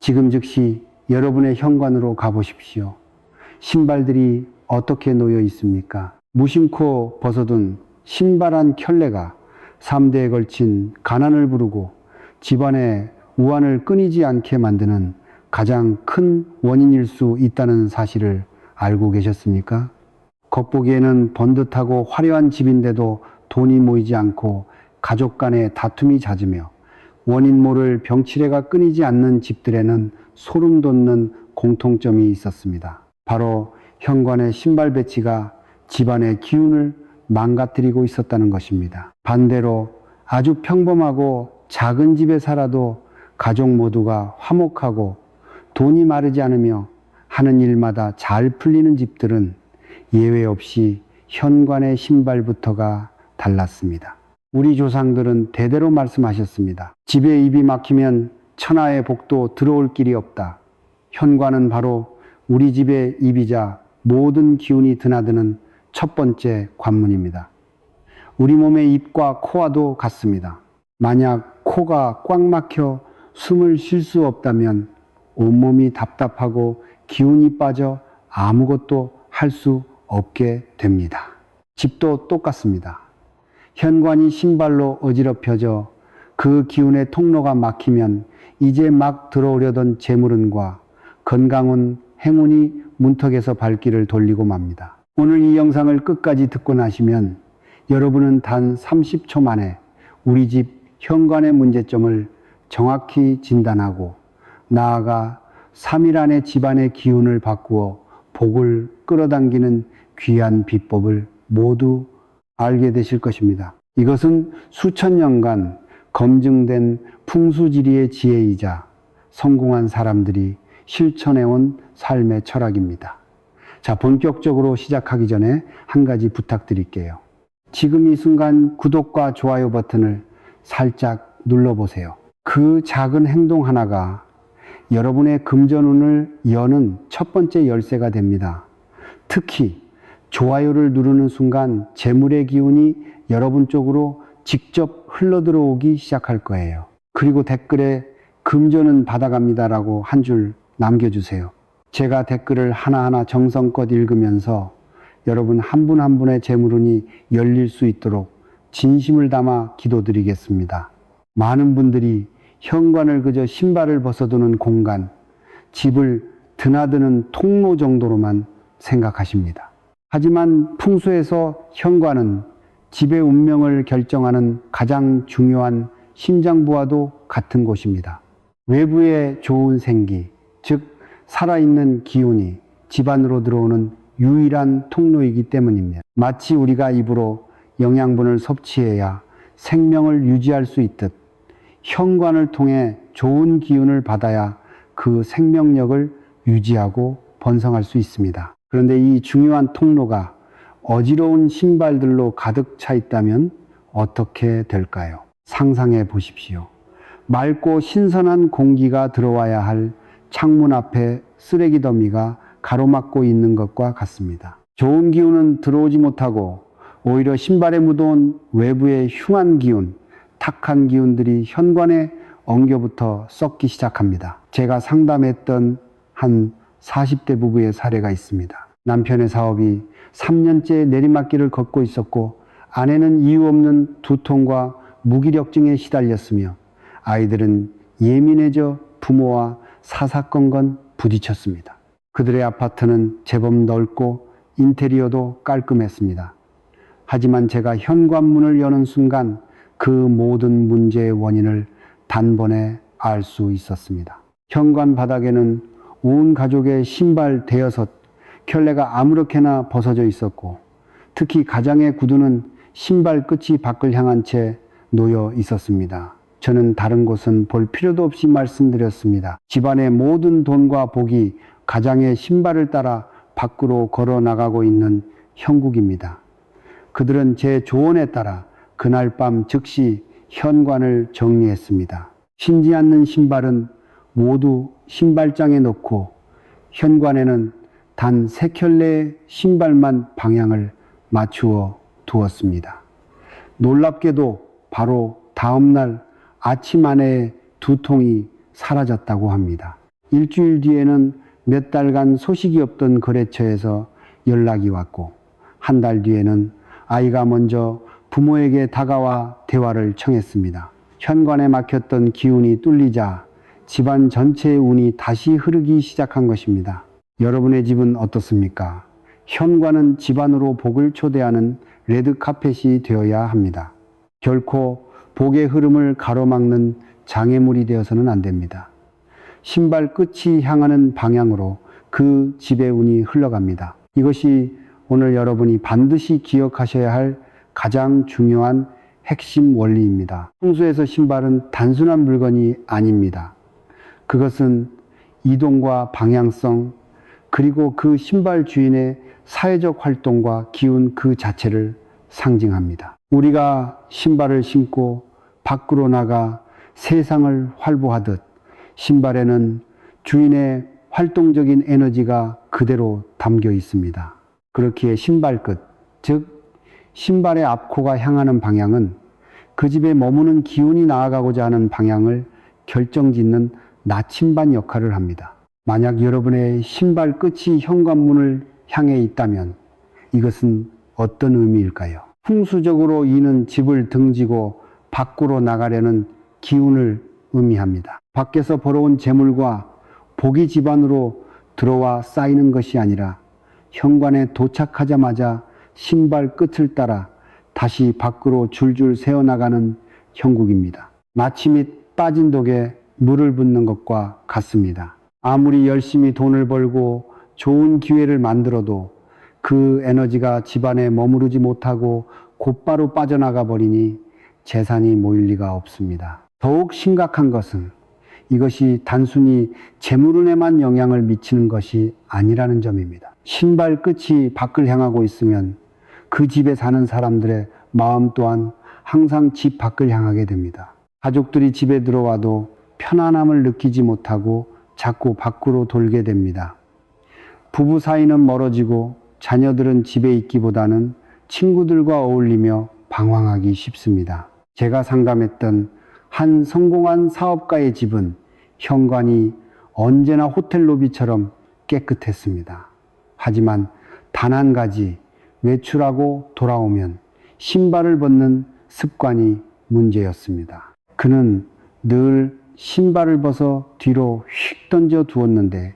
지금 즉시 여러분의 현관으로 가보십시오. 신발들이 어떻게 놓여 있습니까? 무심코 벗어둔 신발 한 켤레가 3대에 걸친 가난을 부르고 집안의 우환을 끊이지 않게 만드는 가장 큰 원인일 수 있다는 사실을 알고 계셨습니까? 겉보기에는 번듯하고 화려한 집인데도 돈이 모이지 않고 가족 간의 다툼이 잦으며 원인 모를 병치레가 끊이지 않는 집들에는 소름 돋는 공통점이 있었습니다. 바로 현관의 신발 배치가 집안의 기운을 망가뜨리고 있었다는 것입니다. 반대로 아주 평범하고 작은 집에 살아도 가족 모두가 화목하고 돈이 마르지 않으며 하는 일마다 잘 풀리는 집들은 예외 없이 현관의 신발부터가 달랐습니다. 우리 조상들은 대대로 말씀하셨습니다. 집에 입이 막히면 천하의 복도 들어올 길이 없다. 현관은 바로 우리 집의 입이자 모든 기운이 드나드는 첫 번째 관문입니다. 우리 몸의 입과 코와도 같습니다. 만약 코가 꽉 막혀 숨을 쉴 수 없다면 온몸이 답답하고 기운이 빠져 아무것도 할 수 없게 됩니다. 집도 똑같습니다. 현관이 신발로 어지럽혀져 그 기운의 통로가 막히면 이제 막 들어오려던 재물운과 건강운, 행운이 문턱에서 발길을 돌리고 맙니다. 오늘 이 영상을 끝까지 듣고 나시면 여러분은 단 30초 만에 우리 집 현관의 문제점을 정확히 진단하고 나아가 3일 안에 집안의 기운을 바꾸어 복을 끌어당기는 귀한 비법을 모두 알게 되실 것입니다. 이것은 수천 년간 검증된 풍수지리의 지혜이자 성공한 사람들이 실천해온 삶의 철학입니다. 자, 본격적으로 시작하기 전에 한 가지 부탁드릴게요. 지금 이 순간 구독과 좋아요 버튼을 살짝 눌러보세요. 그 작은 행동 하나가 여러분의 금전운을 여는 첫 번째 열쇠가 됩니다. 특히 좋아요를 누르는 순간 재물의 기운이 여러분 쪽으로 직접 흘러들어오기 시작할 거예요. 그리고 댓글에 금전은 받아갑니다라고 한 줄 남겨주세요. 제가 댓글을 하나하나 정성껏 읽으면서 여러분 한 분 한 분의 재물운이 열릴 수 있도록 진심을 담아 기도드리겠습니다. 많은 분들이 현관을 그저 신발을 벗어두는 공간, 집을 드나드는 통로 정도로만 생각하십니다. 하지만 풍수에서 현관은 집의 운명을 결정하는 가장 중요한 심장부와도 같은 곳입니다. 외부의 좋은 생기, 즉 살아있는 기운이 집 안으로 들어오는 유일한 통로이기 때문입니다. 마치 우리가 입으로 영양분을 섭취해야 생명을 유지할 수 있듯 현관을 통해 좋은 기운을 받아야 그 생명력을 유지하고 번성할 수 있습니다. 그런데 이 중요한 통로가 어지러운 신발들로 가득 차 있다면 어떻게 될까요? 상상해 보십시오. 맑고 신선한 공기가 들어와야 할 창문 앞에 쓰레기 더미가 가로막고 있는 것과 같습니다. 좋은 기운은 들어오지 못하고 오히려 신발에 묻어온 외부의 흉한 기운, 탁한 기운들이 현관에 엉겨붙어 썩기 시작합니다. 제가 상담했던 한 40대 부부의 사례가 있습니다. 남편의 사업이 3년째 내리막길을 걷고 있었고 아내는 이유 없는 두통과 무기력증에 시달렸으며 아이들은 예민해져 부모와 사사건건 부딪혔습니다. 그들의 아파트는 제법 넓고 인테리어도 깔끔했습니다. 하지만 제가 현관문을 여는 순간 그 모든 문제의 원인을 단번에 알 수 있었습니다. 현관 바닥에는 온 가족의 신발 대여섯 켤레가 아무렇게나 벗어져 있었고 특히 가장의 구두는 신발 끝이 밖을 향한 채 놓여 있었습니다. 저는 다른 곳은 볼 필요도 없이 말씀드렸습니다. 집안의 모든 돈과 복이 가장의 신발을 따라 밖으로 걸어 나가고 있는 형국입니다. 그들은 제 조언에 따라 그날 밤 즉시 현관을 정리했습니다. 신지 않는 신발은 모두 신발장에 넣고 현관에는 단 3켤레의 신발만 방향을 맞추어 두었습니다. 놀랍게도 바로 다음 날 아침 안에 두통이 사라졌다고 합니다. 일주일 뒤에는 몇 달간 소식이 없던 거래처에서 연락이 왔고, 한 달 뒤에는 아이가 먼저 부모에게 다가와 대화를 청했습니다. 현관에 막혔던 기운이 뚫리자 집안 전체의 운이 다시 흐르기 시작한 것입니다. 여러분의 집은 어떻습니까? 현관은 집안으로 복을 초대하는 레드카펫이 되어야 합니다. 결코 복의 흐름을 가로막는 장애물이 되어서는 안 됩니다. 신발 끝이 향하는 방향으로 그 집의 운이 흘러갑니다. 이것이 오늘 여러분이 반드시 기억하셔야 할 가장 중요한 핵심 원리입니다. 풍수에서 신발은 단순한 물건이 아닙니다. 그것은 이동과 방향성, 그리고 그 신발 주인의 사회적 활동과 기운 그 자체를 상징합니다. 우리가 신발을 신고 밖으로 나가 세상을 활보하듯 신발에는 주인의 활동적인 에너지가 그대로 담겨 있습니다. 그렇기에 신발 끝, 즉 신발의 앞코가 향하는 방향은 그 집에 머무는 기운이 나아가고자 하는 방향을 결정짓는 나침반 역할을 합니다. 만약 여러분의 신발 끝이 현관문을 향해 있다면 이것은 어떤 의미일까요? 풍수적으로 이는 집을 등지고 밖으로 나가려는 기운을 의미합니다. 밖에서 벌어온 재물과 복이 집안으로 들어와 쌓이는 것이 아니라 현관에 도착하자마자 신발 끝을 따라 다시 밖으로 줄줄 새어나가는 형국입니다. 마치 및 빠진 독에 물을 붓는 것과 같습니다. 아무리 열심히 돈을 벌고 좋은 기회를 만들어도 그 에너지가 집안에 머무르지 못하고 곧바로 빠져나가 버리니 재산이 모일 리가 없습니다. 더욱 심각한 것은 이것이 단순히 재물운에만 영향을 미치는 것이 아니라는 점입니다. 신발 끝이 밖을 향하고 있으면 그 집에 사는 사람들의 마음 또한 항상 집 밖을 향하게 됩니다. 가족들이 집에 들어와도 편안함을 느끼지 못하고 자꾸 밖으로 돌게 됩니다. 부부 사이는 멀어지고 자녀들은 집에 있기보다는 친구들과 어울리며 방황하기 쉽습니다. 제가 상담했던 한 성공한 사업가의 집은 현관이 언제나 호텔 로비처럼 깨끗했습니다. 하지만 단 한 가지, 외출하고 돌아오면 신발을 벗는 습관이 문제였습니다. 그는 늘 신발을 벗어 뒤로 휙 던져 두었는데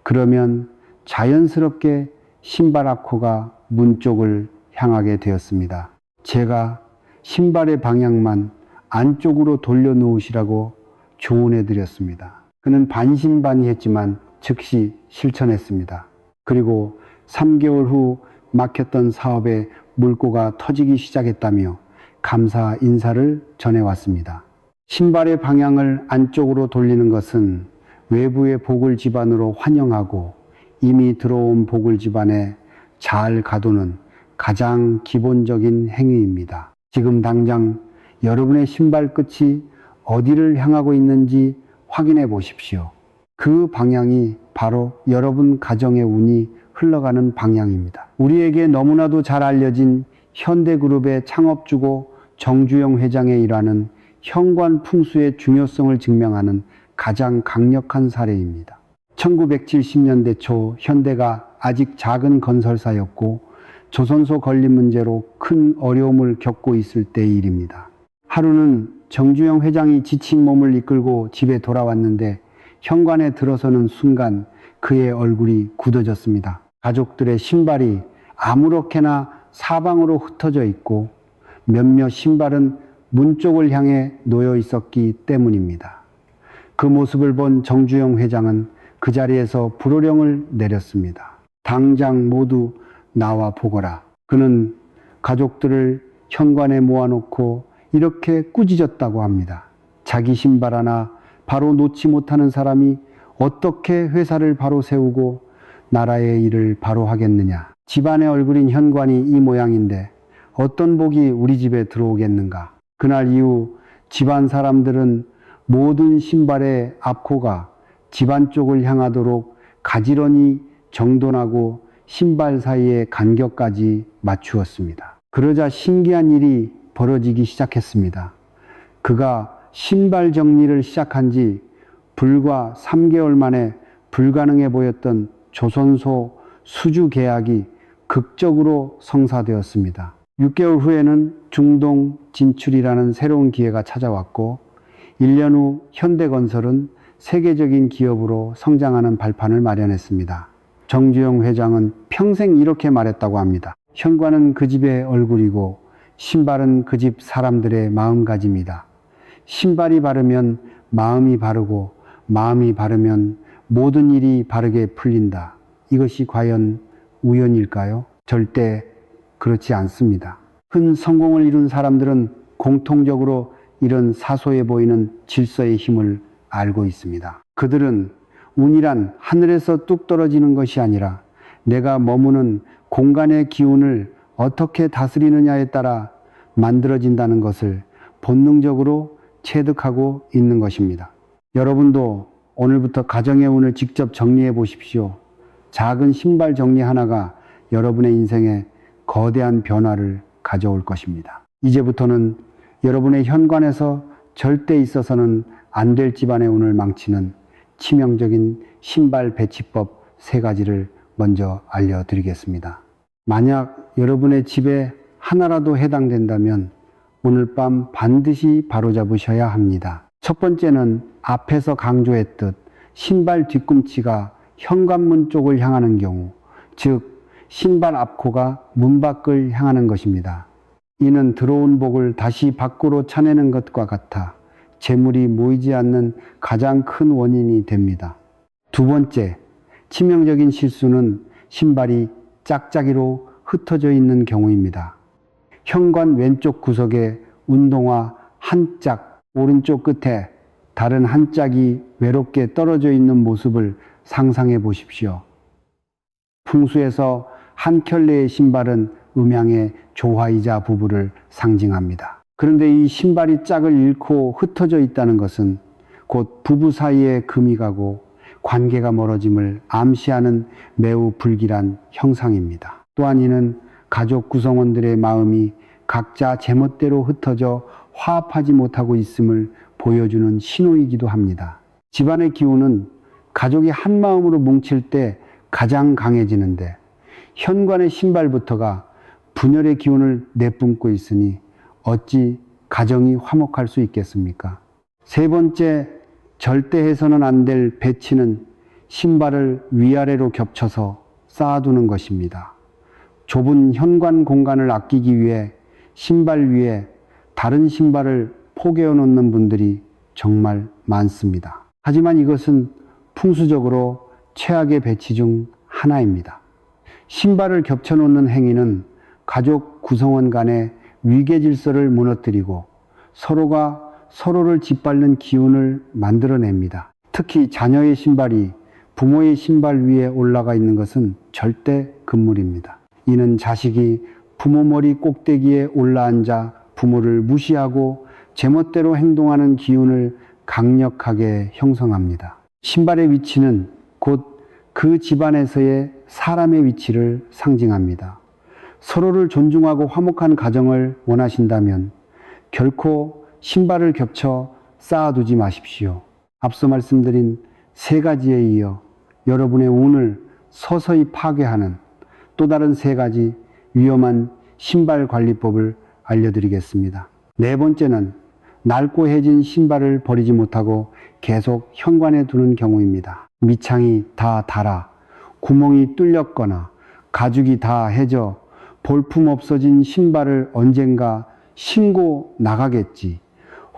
그러면 자연스럽게 신발 앞코가 문 쪽을 향하게 되었습니다. 제가 신발의 방향만 안쪽으로 돌려 놓으시라고 조언해 드렸습니다. 그는 반신반의했지만 즉시 실천했습니다. 그리고 3개월 후 막혔던 사업에 물꼬가 터지기 시작했다며 감사 인사를 전해왔습니다. 신발의 방향을 안쪽으로 돌리는 것은 외부의 복을 집안으로 환영하고 이미 들어온 복을 집안에 잘 가두는 가장 기본적인 행위입니다. 지금 당장 여러분의 신발 끝이 어디를 향하고 있는지 확인해 보십시오. 그 방향이 바로 여러분 가정의 운이 흘러가는 방향입니다. 우리에게 너무나도 잘 알려진 현대그룹의 창업주고 정주영 회장의 일화는 현관 풍수의 중요성을 증명하는 가장 강력한 사례입니다. 1970년대 초 현대가 아직 작은 건설사였고 조선소 건립 문제로 큰 어려움을 겪고 있을 때의 일입니다. 하루는 정주영 회장이 지친 몸을 이끌고 집에 돌아왔는데 현관에 들어서는 순간 그의 얼굴이 굳어졌습니다. 가족들의 신발이 아무렇게나 사방으로 흩어져 있고 몇몇 신발은 문 쪽을 향해 놓여 있었기 때문입니다. 그 모습을 본 정주영 회장은 그 자리에서 불호령을 내렸습니다. 당장 모두 나와 보거라. 그는 가족들을 현관에 모아놓고 이렇게 꾸짖었다고 합니다. 자기 신발 하나 바로 놓지 못하는 사람이 어떻게 회사를 바로 세우고 나라의 일을 바로 하겠느냐. 집안의 얼굴인 현관이 이 모양인데 어떤 복이 우리 집에 들어오겠는가. 그날 이후 집안 사람들은 모든 신발의 앞코가 집안 쪽을 향하도록 가지런히 정돈하고 신발 사이의 간격까지 맞추었습니다. 그러자 신기한 일이 벌어지기 시작했습니다. 그가 신발 정리를 시작한 지 불과 3개월 만에 불가능해 보였던 조선소 수주 계약이 극적으로 성사되었습니다. 6개월 후에는 중동 진출이라는 새로운 기회가 찾아왔고 1년 후 현대건설은 세계적인 기업으로 성장하는 발판을 마련했습니다. 정주영 회장은 평생 이렇게 말했다고 합니다. 현관은 그 집의 얼굴이고 신발은 그 집 사람들의 마음가짐이다. 신발이 바르면 마음이 바르고 마음이 바르면 모든 일이 바르게 풀린다. 이것이 과연 우연일까요? 절대 그렇지 않습니다. 큰 성공을 이룬 사람들은 공통적으로 이런 사소해 보이는 질서의 힘을 알고 있습니다. 그들은 운이란 하늘에서 뚝 떨어지는 것이 아니라 내가 머무는 공간의 기운을 어떻게 다스리느냐에 따라 만들어진다는 것을 본능적으로 체득하고 있는 것입니다. 여러분도 오늘부터 가정의 운을 직접 정리해 보십시오. 작은 신발 정리 하나가 여러분의 인생에 거대한 변화를 가져올 것입니다. 이제부터는 여러분의 현관에서 절대 있어서는 안 될 집안의 운을 망치는 치명적인 신발 배치법 3가지를 먼저 알려드리겠습니다. 만약 여러분의 집에 하나라도 해당된다면 오늘 밤 반드시 바로잡으셔야 합니다. 첫 번째는 앞에서 강조했듯 신발 뒤꿈치가 현관문 쪽을 향하는 경우, 즉 신발 앞코가 문 밖을 향하는 것입니다. 이는 들어온 복을 다시 밖으로 차내는 것과 같아 재물이 모이지 않는 가장 큰 원인이 됩니다. 두 번째, 치명적인 실수는 신발이 짝짝이로 흩어져 있는 경우입니다. 현관 왼쪽 구석에 운동화 한 짝, 오른쪽 끝에 다른 한 짝이 외롭게 떨어져 있는 모습을 상상해 보십시오. 풍수에서 한 켤레의 신발은 음양의 조화이자 부부를 상징합니다. 그런데 이 신발이 짝을 잃고 흩어져 있다는 것은 곧 부부 사이에 금이 가고 관계가 멀어짐을 암시하는 매우 불길한 형상입니다. 또한 이는 가족 구성원들의 마음이 각자 제멋대로 흩어져 화합하지 못하고 있음을 보여주는 신호이기도 합니다. 집안의 기운은 가족이 한 마음으로 뭉칠 때 가장 강해지는데 현관의 신발부터가 분열의 기운을 내뿜고 있으니 어찌 가정이 화목할 수 있겠습니까? 세 번째, 절대 해서는 안 될 배치는 신발을 위아래로 겹쳐서 쌓아두는 것입니다. 좁은 현관 공간을 아끼기 위해 신발 위에 다른 신발을 포개어 놓는 분들이 정말 많습니다. 하지만 이것은 풍수적으로 최악의 배치 중 하나입니다. 신발을 겹쳐 놓는 행위는 가족 구성원 간의 위계 질서를 무너뜨리고 서로가 서로를 짓밟는 기운을 만들어냅니다. 특히 자녀의 신발이 부모의 신발 위에 올라가 있는 것은 절대 금물입니다. 이는 자식이 부모 머리 꼭대기에 올라앉아 부모를 무시하고 제멋대로 행동하는 기운을 강력하게 형성합니다. 신발의 위치는 곧 그 집안에서의 사람의 위치를 상징합니다. 서로를 존중하고 화목한 가정을 원하신다면 결코 신발을 겹쳐 쌓아두지 마십시오. 앞서 말씀드린 3가지에 이어 여러분의 운을 서서히 파괴하는 또 다른 3가지 위험한 신발 관리법을 알려드리겠습니다. 네 번째는 낡고 해진 신발을 버리지 못하고 계속 현관에 두는 경우입니다. 밑창이 다 닳아 구멍이 뚫렸거나 가죽이 다 해져 볼품 없어진 신발을 언젠가 신고 나가겠지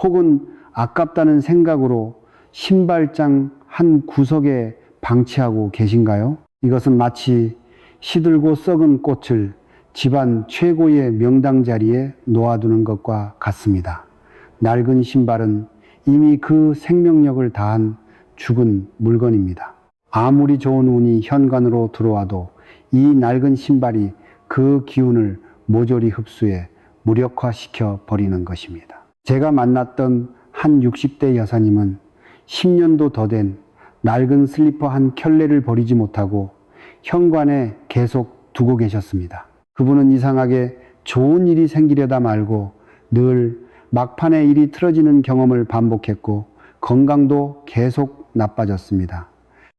혹은 아깝다는 생각으로 신발장 한 구석에 방치하고 계신가요? 이것은 마치 시들고 썩은 꽃을 집안 최고의 명당 자리에 놓아두는 것과 같습니다. 낡은 신발은 이미 그 생명력을 다한 죽은 물건입니다. 아무리 좋은 운이 현관으로 들어와도 이 낡은 신발이 그 기운을 모조리 흡수해 무력화시켜 버리는 것입니다. 제가 만났던 한 60대 여사님은 10년도 더 된 낡은 슬리퍼 한 켤레를 버리지 못하고 현관에 계속 두고 계셨습니다. 그분은 이상하게 좋은 일이 생기려다 말고 늘 막판에 일이 틀어지는 경험을 반복했고 건강도 계속 나빠졌습니다.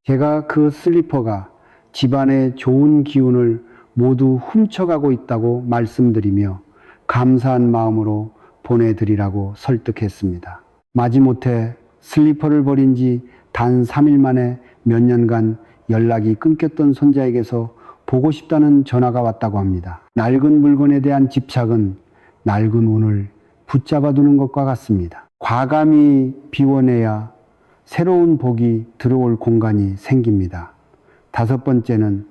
제가 그 슬리퍼가 집안의 좋은 기운을 모두 훔쳐가고 있다고 말씀드리며 감사한 마음으로 보내드리라고 설득했습니다. 마지못해 슬리퍼를 버린 지 단 3일 만에 몇 년간 연락이 끊겼던 손자에게서 보고 싶다는 전화가 왔다고 합니다. 낡은 물건에 대한 집착은 낡은 운을 붙잡아 두는 것과 같습니다. 과감히 비워내야 새로운 복이 들어올 공간이 생깁니다. 5번째는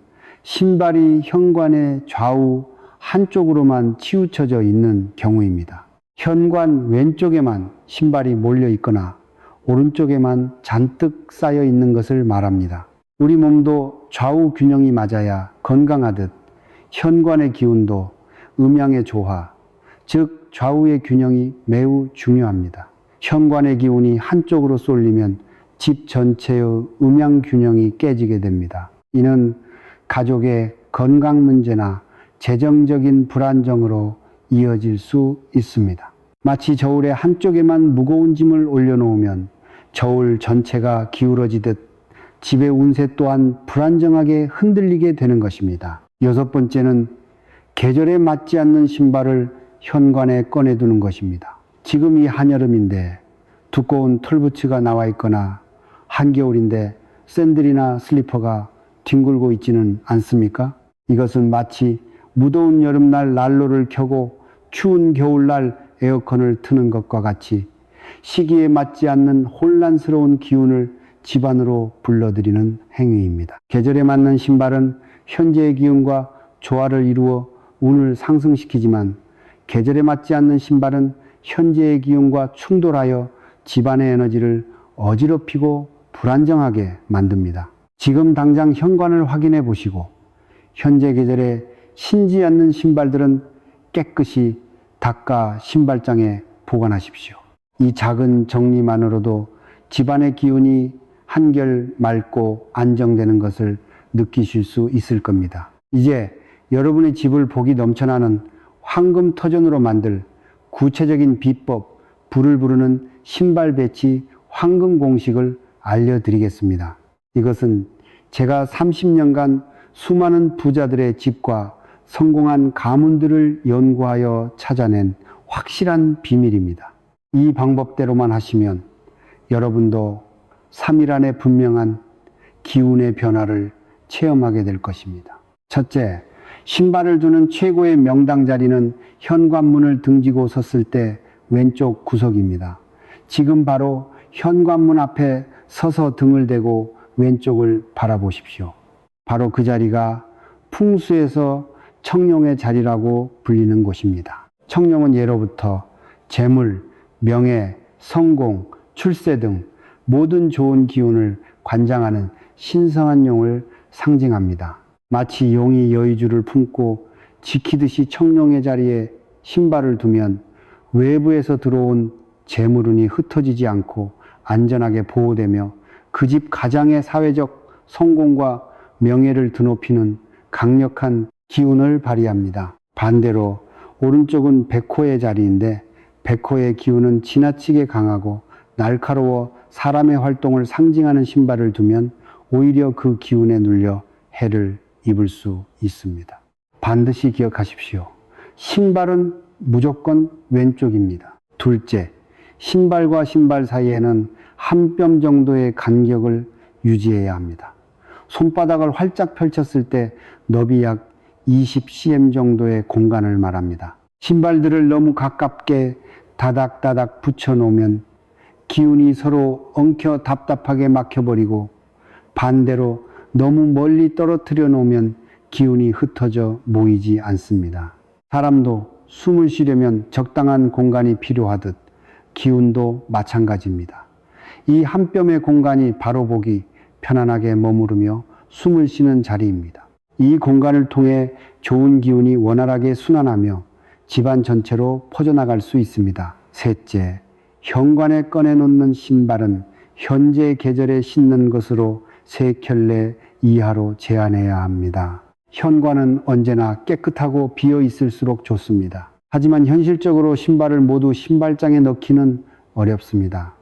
신발이 현관의 좌우 한쪽으로만 치우쳐져 있는 경우입니다. 현관 왼쪽에만 신발이 몰려 있거나 오른쪽에만 잔뜩 쌓여 있는 것을 말합니다. 우리 몸도 좌우 균형이 맞아야 건강하듯 현관의 기운도 음양의 조화, 즉 좌우의 균형이 매우 중요합니다. 현관의 기운이 한쪽으로 쏠리면 집 전체의 음양 균형이 깨지게 됩니다. 이는 가족의 건강 문제나 재정적인 불안정으로 이어질 수 있습니다. 마치 저울의 한쪽에만 무거운 짐을 올려놓으면 저울 전체가 기울어지듯 집의 운세 또한 불안정하게 흔들리게 되는 것입니다. 6번째는 계절에 맞지 않는 신발을 현관에 꺼내두는 것입니다. 지금 이 한여름인데 두꺼운 털부츠가 나와 있거나 한겨울인데 샌들이나 슬리퍼가 뒹굴고 있지는 않습니까? 이것은 마치 무더운 여름날 난로를 켜고 추운 겨울날 에어컨을 트는 것과 같이 시기에 맞지 않는 혼란스러운 기운을 집안으로 불러들이는 행위입니다. 계절에 맞는 신발은 현재의 기운과 조화를 이루어 운을 상승시키지만 계절에 맞지 않는 신발은 현재의 기운과 충돌하여 집안의 에너지를 어지럽히고 불안정하게 만듭니다. 지금 당장 현관을 확인해 보시고 현재 계절에 신지 않는 신발들은 깨끗이 닦아 신발장에 보관하십시오. 이 작은 정리만으로도 집안의 기운이 한결 맑고 안정되는 것을 느끼실 수 있을 겁니다. 이제 여러분의 집을 복이 넘쳐나는 황금터전으로 만들 구체적인 비법, 불을 부르는 신발 배치 황금 공식을 알려드리겠습니다. 이것은 제가 30년간 수많은 부자들의 집과 성공한 가문들을 연구하여 찾아낸 확실한 비밀입니다. 이 방법대로만 하시면 여러분도 3일 안에 분명한 기운의 변화를 체험하게 될 것입니다. 첫째, 신발을 두는 최고의 명당 자리는 현관문을 등지고 섰을 때 왼쪽 구석입니다. 지금 바로 현관문 앞에 서서 등을 대고 왼쪽을 바라보십시오. 바로 그 자리가 풍수에서 청룡의 자리라고 불리는 곳입니다. 청룡은 예로부터 재물, 명예, 성공, 출세 등 모든 좋은 기운을 관장하는 신성한 용을 상징합니다. 마치 용이 여의주를 품고 지키듯이 청룡의 자리에 신발을 두면 외부에서 들어온 재물운이 흩어지지 않고 안전하게 보호되며 그 집 가장의 사회적 성공과 명예를 드높이는 강력한 기운을 발휘합니다. 반대로 오른쪽은 백호의 자리인데 백호의 기운은 지나치게 강하고 날카로워 사람의 활동을 상징하는 신발을 두면 오히려 그 기운에 눌려 해를 입을 수 있습니다. 반드시 기억하십시오. 신발은 무조건 왼쪽입니다. 둘째, 신발과 신발 사이에는 한 뼘 정도의 간격을 유지해야 합니다. 손바닥을 활짝 펼쳤을 때 너비 약 20cm 정도의 공간을 말합니다. 신발들을 너무 가깝게 다닥다닥 붙여놓으면 기운이 서로 엉켜 답답하게 막혀버리고 반대로 너무 멀리 떨어뜨려 놓으면 기운이 흩어져 모이지 않습니다. 사람도 숨을 쉬려면 적당한 공간이 필요하듯 기운도 마찬가지입니다. 이 한 뼘의 공간이 바로 보기 편안하게 머무르며 숨을 쉬는 자리입니다. 이 공간을 통해 좋은 기운이 원활하게 순환하며 집안 전체로 퍼져나갈 수 있습니다. 셋째, 현관에 꺼내놓는 신발은 현재 계절에 신는 것으로 3켤레 이하로 제한해야 합니다. 현관은 언제나 깨끗하고 비어 있을수록 좋습니다. 하지만 현실적으로 신발을 모두 신발장에 넣기는 어렵습니다.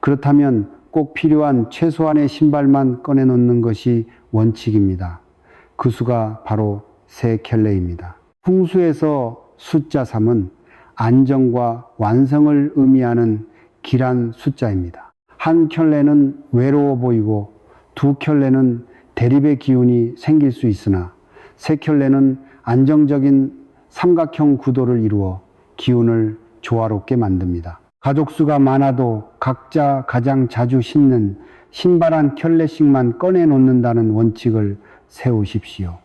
그렇다면 꼭 필요한 최소한의 신발만 꺼내놓는 것이 원칙입니다. 그 수가 바로 3켤레입니다. 풍수에서 숫자 3은 안정과 완성을 의미하는 길한 숫자입니다. 한 켤레는 외로워 보이고 2켤레는 대립의 기운이 생길 수 있으나 3켤레는 안정적인 삼각형 구도를 이루어 기운을 조화롭게 만듭니다. 가족 수가 많아도 각자 가장 자주 신는 신발 한 켤레씩만 꺼내놓는다는 원칙을 세우십시오.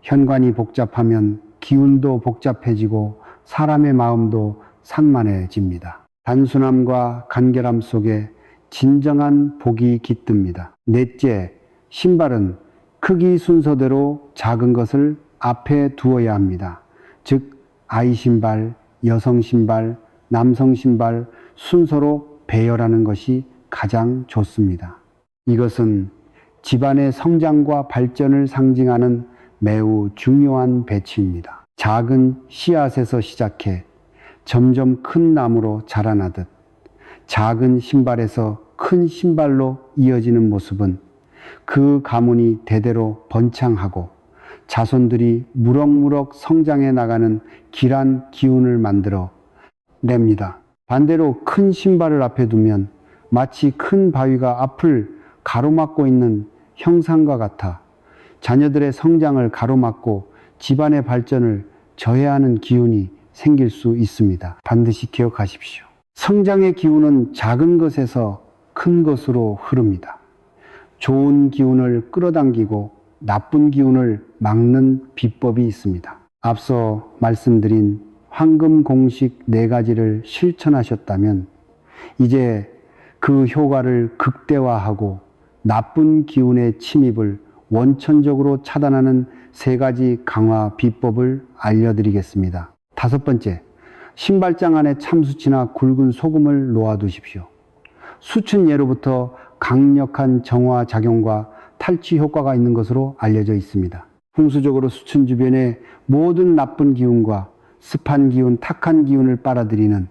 현관이 복잡하면 기운도 복잡해지고 사람의 마음도 산만해집니다. 단순함과 간결함 속에 진정한 복이 깃듭니다. 넷째, 신발은 크기 순서대로 작은 것을 앞에 두어야 합니다. 즉 아이 신발, 여성 신발, 남성 신발 순서로 배열하는 것이 가장 좋습니다. 이것은 집안의 성장과 발전을 상징하는 매우 중요한 배치입니다. 작은 씨앗에서 시작해 점점 큰 나무로 자라나듯 작은 신발에서 큰 신발로 이어지는 모습은 그 가문이 대대로 번창하고 자손들이 무럭무럭 성장해 나가는 길한 기운을 만들어 냅니다. 반대로 큰 신발을 앞에 두면 마치 큰 바위가 앞을 가로막고 있는 형상과 같아 자녀들의 성장을 가로막고 집안의 발전을 저해하는 기운이 생길 수 있습니다. 반드시 기억하십시오. 성장의 기운은 작은 것에서 큰 것으로 흐릅니다. 좋은 기운을 끌어당기고 나쁜 기운을 막는 비법이 있습니다. 앞서 말씀드린 황금 공식 4가지를 실천하셨다면 이제 그 효과를 극대화하고 나쁜 기운의 침입을 원천적으로 차단하는 3가지 강화 비법을 알려드리겠습니다. 5번째, 신발장 안에 참수치나 굵은 소금을 놓아두십시오. 수천 예로부터 강력한 정화 작용과 탈취 효과가 있는 것으로 알려져 있습니다. 풍수적으로 수천 주변의 모든 나쁜 기운과 습한 기운, 탁한 기운을 빨아들이는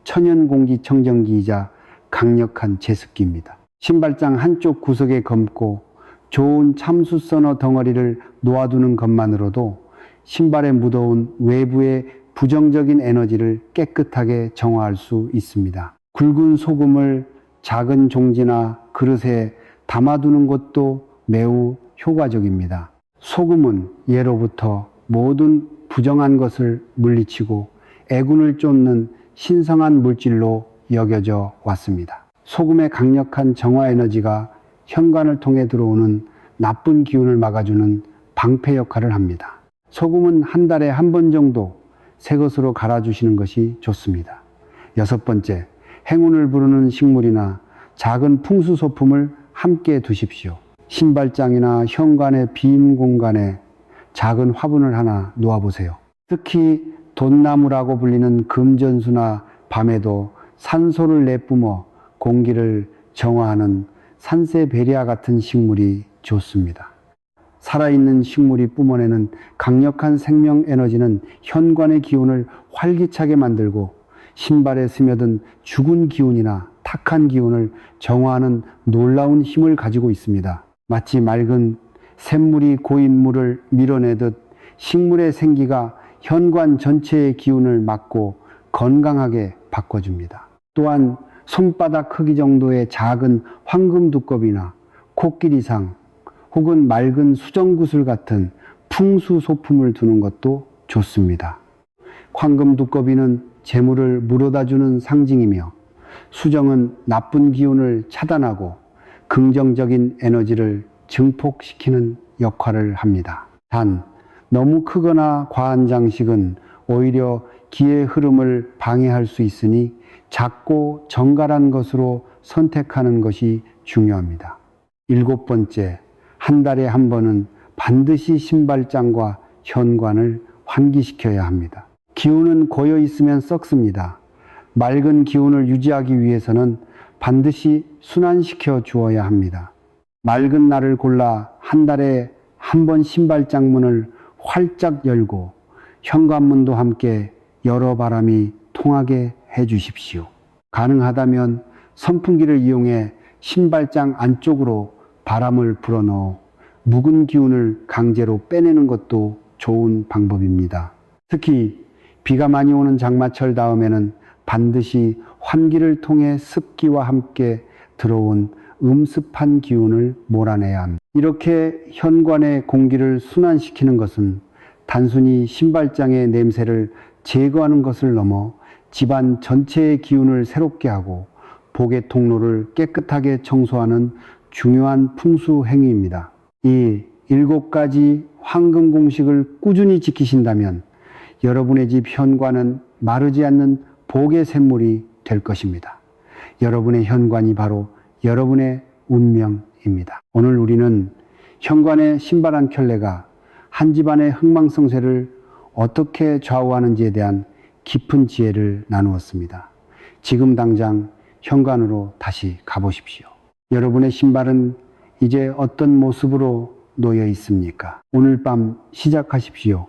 천연 공기 청정기이자 강력한 제습기입니다. 신발장 한쪽 구석에 검고 좋은 참수 서너 덩어리를 놓아두는 것만으로도 신발에 묻어온 외부의 부정적인 에너지를 깨끗하게 정화할 수 있습니다. 굵은 소금을 작은 종지나 그릇에 담아두는 것도 매우 효과적입니다. 소금은 예로부터 모든 부정한 것을 물리치고 애군을 쫓는 신성한 물질로 여겨져 왔습니다. 소금의 강력한 정화 에너지가 현관을 통해 들어오는 나쁜 기운을 막아주는 방패 역할을 합니다. 소금은 한 달에 한 번 정도 새 것으로 갈아주시는 것이 좋습니다. 6번째, 행운을 부르는 식물이나 작은 풍수 소품을 함께 두십시오. 신발장이나 현관의 빈 공간에 작은 화분을 하나 놓아보세요. 특히 돈나무라고 불리는 금전수나 밤에도 산소를 내뿜어 공기를 정화하는 산세베리아 같은 식물이 좋습니다. 살아있는 식물이 뿜어내는 강력한 생명 에너지는 현관의 기운을 활기차게 만들고 신발에 스며든 죽은 기운이나 탁한 기운을 정화하는 놀라운 힘을 가지고 있습니다. 마치 맑은 샘물이 고인 물을 밀어내듯 식물의 생기가 현관 전체의 기운을 막고 건강하게 바꿔줍니다. 또한 손바닥 크기 정도의 작은 황금 두꺼비나 코끼리상 혹은 맑은 수정구슬 같은 풍수 소품을 두는 것도 좋습니다. 황금 두꺼비는 재물을 물어다주는 상징이며 수정은 나쁜 기운을 차단하고 긍정적인 에너지를 증폭시키는 역할을 합니다. 단, 너무 크거나 과한 장식은 오히려 기의 흐름을 방해할 수 있으니 작고 정갈한 것으로 선택하는 것이 중요합니다. 7번째, 한 달에 한 번은 반드시 신발장과 현관을 환기시켜야 합니다. 기운은 고여 있으면 썩습니다. 맑은 기운을 유지하기 위해서는 반드시 순환시켜 주어야 합니다. 맑은 날을 골라 한 달에 한 번 신발장 문을 활짝 열고 현관문도 함께 여러 바람이 통하게 해 주십시오. 가능하다면 선풍기를 이용해 신발장 안쪽으로 바람을 불어넣어 묵은 기운을 강제로 빼내는 것도 좋은 방법입니다. 특히 비가 많이 오는 장마철 다음에는 반드시 환기를 통해 습기와 함께 들어온 음습한 기운을 몰아내야 합니다. 이렇게 현관의 공기를 순환시키는 것은 단순히 신발장의 냄새를 제거하는 것을 넘어 집안 전체의 기운을 새롭게 하고 복의 통로를 깨끗하게 청소하는 중요한 풍수 행위입니다. 이 7가지 황금 공식을 꾸준히 지키신다면 여러분의 집 현관은 마르지 않는 복의 샘물이 될 것입니다. 여러분의 현관이 바로 여러분의 운명입니다. 오늘 우리는 현관의 신발 한 켤레가 한 집안의 흥망성쇠를 어떻게 좌우하는지에 대한 깊은 지혜를 나누었습니다. 지금 당장 현관으로 다시 가보십시오. 여러분의 신발은 이제 어떤 모습으로 놓여 있습니까? 오늘 밤 시작하십시오.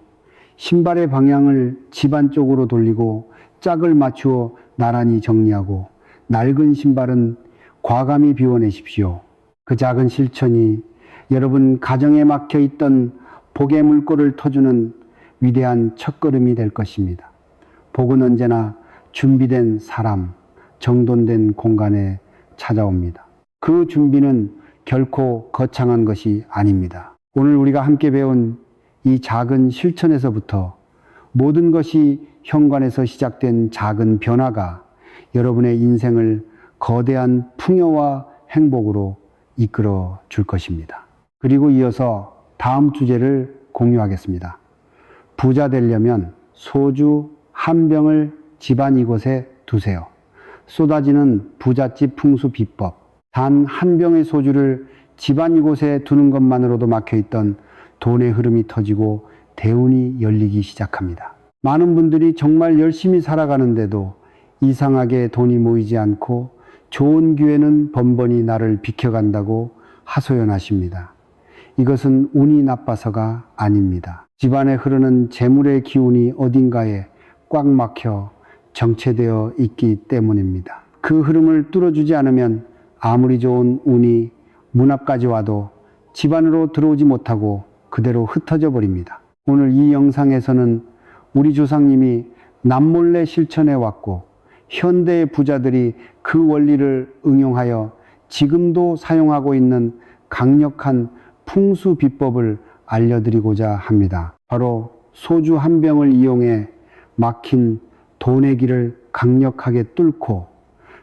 신발의 방향을 집안 쪽으로 돌리고 짝을 맞추어 나란히 정리하고 낡은 신발은 과감히 비워내십시오. 그 작은 실천이 여러분 가정에 막혀 있던 복의 물꼬를 터주는 위대한 첫걸음이 될 것입니다. 복은 언제나 준비된 사람, 정돈된 공간에 찾아옵니다. 그 준비는 결코 거창한 것이 아닙니다. 오늘 우리가 함께 배운 이 작은 실천에서부터 모든 것이 현관에서 시작된 작은 변화가 여러분의 인생을 거대한 풍요와 행복으로 이끌어 줄 것입니다. 그리고 이어서 다음 주제를 공유하겠습니다. 부자 되려면 소주 한 병을 집안 이곳에 두세요. 쏟아지는 부잣집 풍수 비법. 단 한 병의 소주를 집안 이곳에 두는 것만으로도 막혀있던 돈의 흐름이 터지고 대운이 열리기 시작합니다. 많은 분들이 정말 열심히 살아가는데도 이상하게 돈이 모이지 않고 좋은 기회는 번번이 나를 비켜간다고 하소연하십니다. 이것은 운이 나빠서가 아닙니다. 집안에 흐르는 재물의 기운이 어딘가에 꽉 막혀 정체되어 있기 때문입니다. 그 흐름을 뚫어주지 않으면 아무리 좋은 운이 문 앞까지 와도 집안으로 들어오지 못하고 그대로 흩어져 버립니다. 오늘 이 영상에서는 우리 조상님이 남몰래 실천해 왔고 현대의 부자들이 그 원리를 응용하여 지금도 사용하고 있는 강력한 풍수 비법을 알려드리고자 합니다. 바로 소주 한 병을 이용해 막힌 돈의 길을 강력하게 뚫고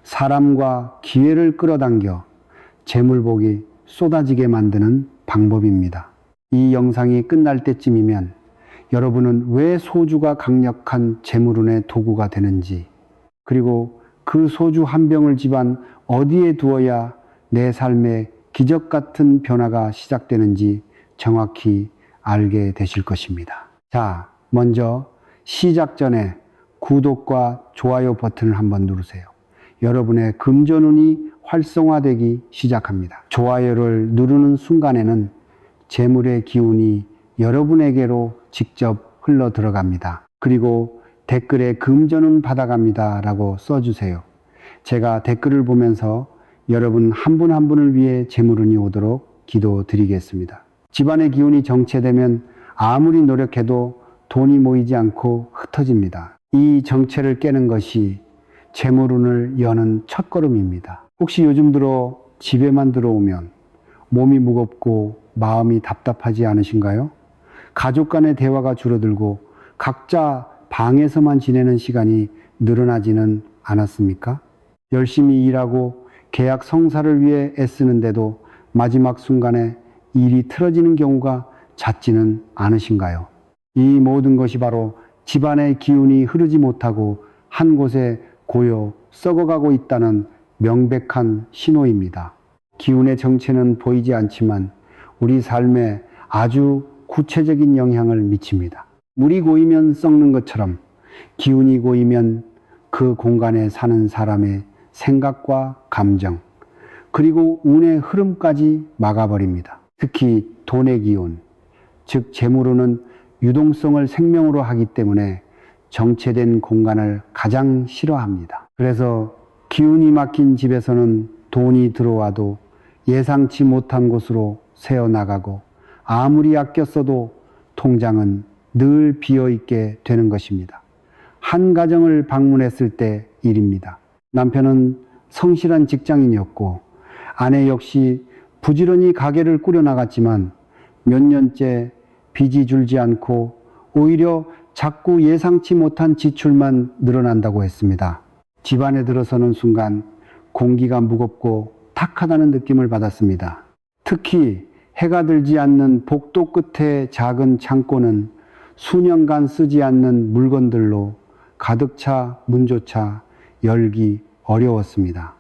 사람과 기회를 끌어당겨 재물복이 쏟아지게 만드는 방법입니다. 이 영상이 끝날 때쯤이면 여러분은 왜 소주가 강력한 재물운의 도구가 되는지, 그리고 그 소주 한 병을 집안 어디에 두어야 내 삶에 기적 같은 변화가 시작되는지 정확히 알게 되실 것입니다. 자, 먼저 시작 전에 구독과 좋아요 버튼을 한번 누르세요. 여러분의 금전운이 활성화되기 시작합니다. 좋아요를 누르는 순간에는 재물의 기운이 여러분에게로 직접 흘러 들어갑니다. 그리고 댓글에 금전운 받아갑니다 라고 써주세요. 제가 댓글을 보면서 여러분 한 분 한 분을 위해 재물운이 오도록 기도드리겠습니다. 집안의 기운이 정체되면 아무리 노력해도 돈이 모이지 않고 흩어집니다. 이 정체를 깨는 것이 재물운을 여는 첫걸음입니다. 혹시 요즘 들어 집에만 들어오면 몸이 무겁고 마음이 답답하지 않으신가요? 가족 간의 대화가 줄어들고 각자 방에서만 지내는 시간이 늘어나지는 않았습니까? 열심히 일하고 계약 성사를 위해 애쓰는데도 마지막 순간에 일이 틀어지는 경우가 잦지는 않으신가요? 이 모든 것이 바로 집안의 기운이 흐르지 못하고 한 곳에 고여 썩어가고 있다는 명백한 신호입니다. 기운의 정체는 보이지 않지만 우리 삶에 아주 구체적인 영향을 미칩니다. 물이 고이면 썩는 것처럼 기운이 고이면 그 공간에 사는 사람의 생각과 감정, 그리고 운의 흐름까지 막아버립니다. 특히 돈의 기운, 즉 재물운은 유동성을 생명으로 하기 때문에 정체된 공간을 가장 싫어합니다. 그래서 기운이 막힌 집에서는 돈이 들어와도 예상치 못한 곳으로 새어나가고 아무리 아껴 써도 통장은 늘 비어있게 되는 것입니다. 한 가정을 방문했을 때 일입니다. 남편은 성실한 직장인이었고 아내 역시 부지런히 가게를 꾸려나갔지만 몇 년째 빚이 줄지 않고 오히려 자꾸 예상치 못한 지출만 늘어난다고 했습니다. 집안에 들어서는 순간 공기가 무겁고 탁하다는 느낌을 받았습니다. 특히 해가 들지 않는 복도 끝의 작은 창고는 수년간 쓰지 않는 물건들로 가득 차 문조차 열기 어려웠습니다.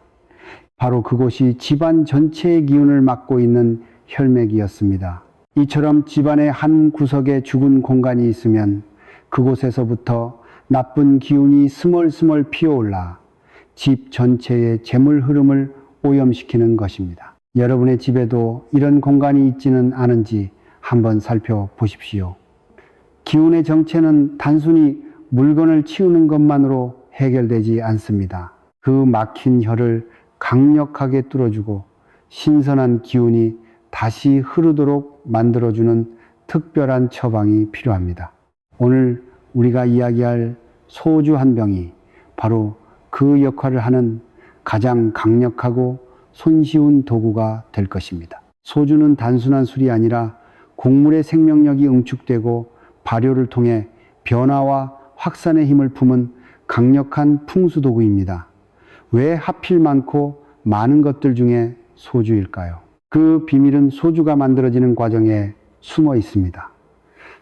바로 그곳이 집안 전체의 기운을 맡고 있는 혈맥이었습니다. 이처럼 집안의 한 구석에 죽은 공간이 있으면 그곳에서부터 나쁜 기운이 스멀스멀 피어올라 집 전체의 재물 흐름을 오염시키는 것입니다. 여러분의 집에도 이런 공간이 있지는 않은지 한번 살펴보십시오. 기운의 정체는 단순히 물건을 치우는 것만으로 해결되지 않습니다. 그 막힌 혀를 강력하게 뚫어주고 신선한 기운이 다시 흐르도록 만들어주는 특별한 처방이 필요합니다. 오늘 우리가 이야기할 소주 한 병이 바로 그 역할을 하는 가장 강력하고 손쉬운 도구가 될 것입니다. 소주는 단순한 술이 아니라 곡물의 생명력이 응축되고 발효를 통해 변화와 확산의 힘을 품은 강력한 풍수도구입니다. 왜 하필 많고 많은 것들 중에 소주일까요? 그 비밀은 소주가 만들어지는 과정에 숨어 있습니다.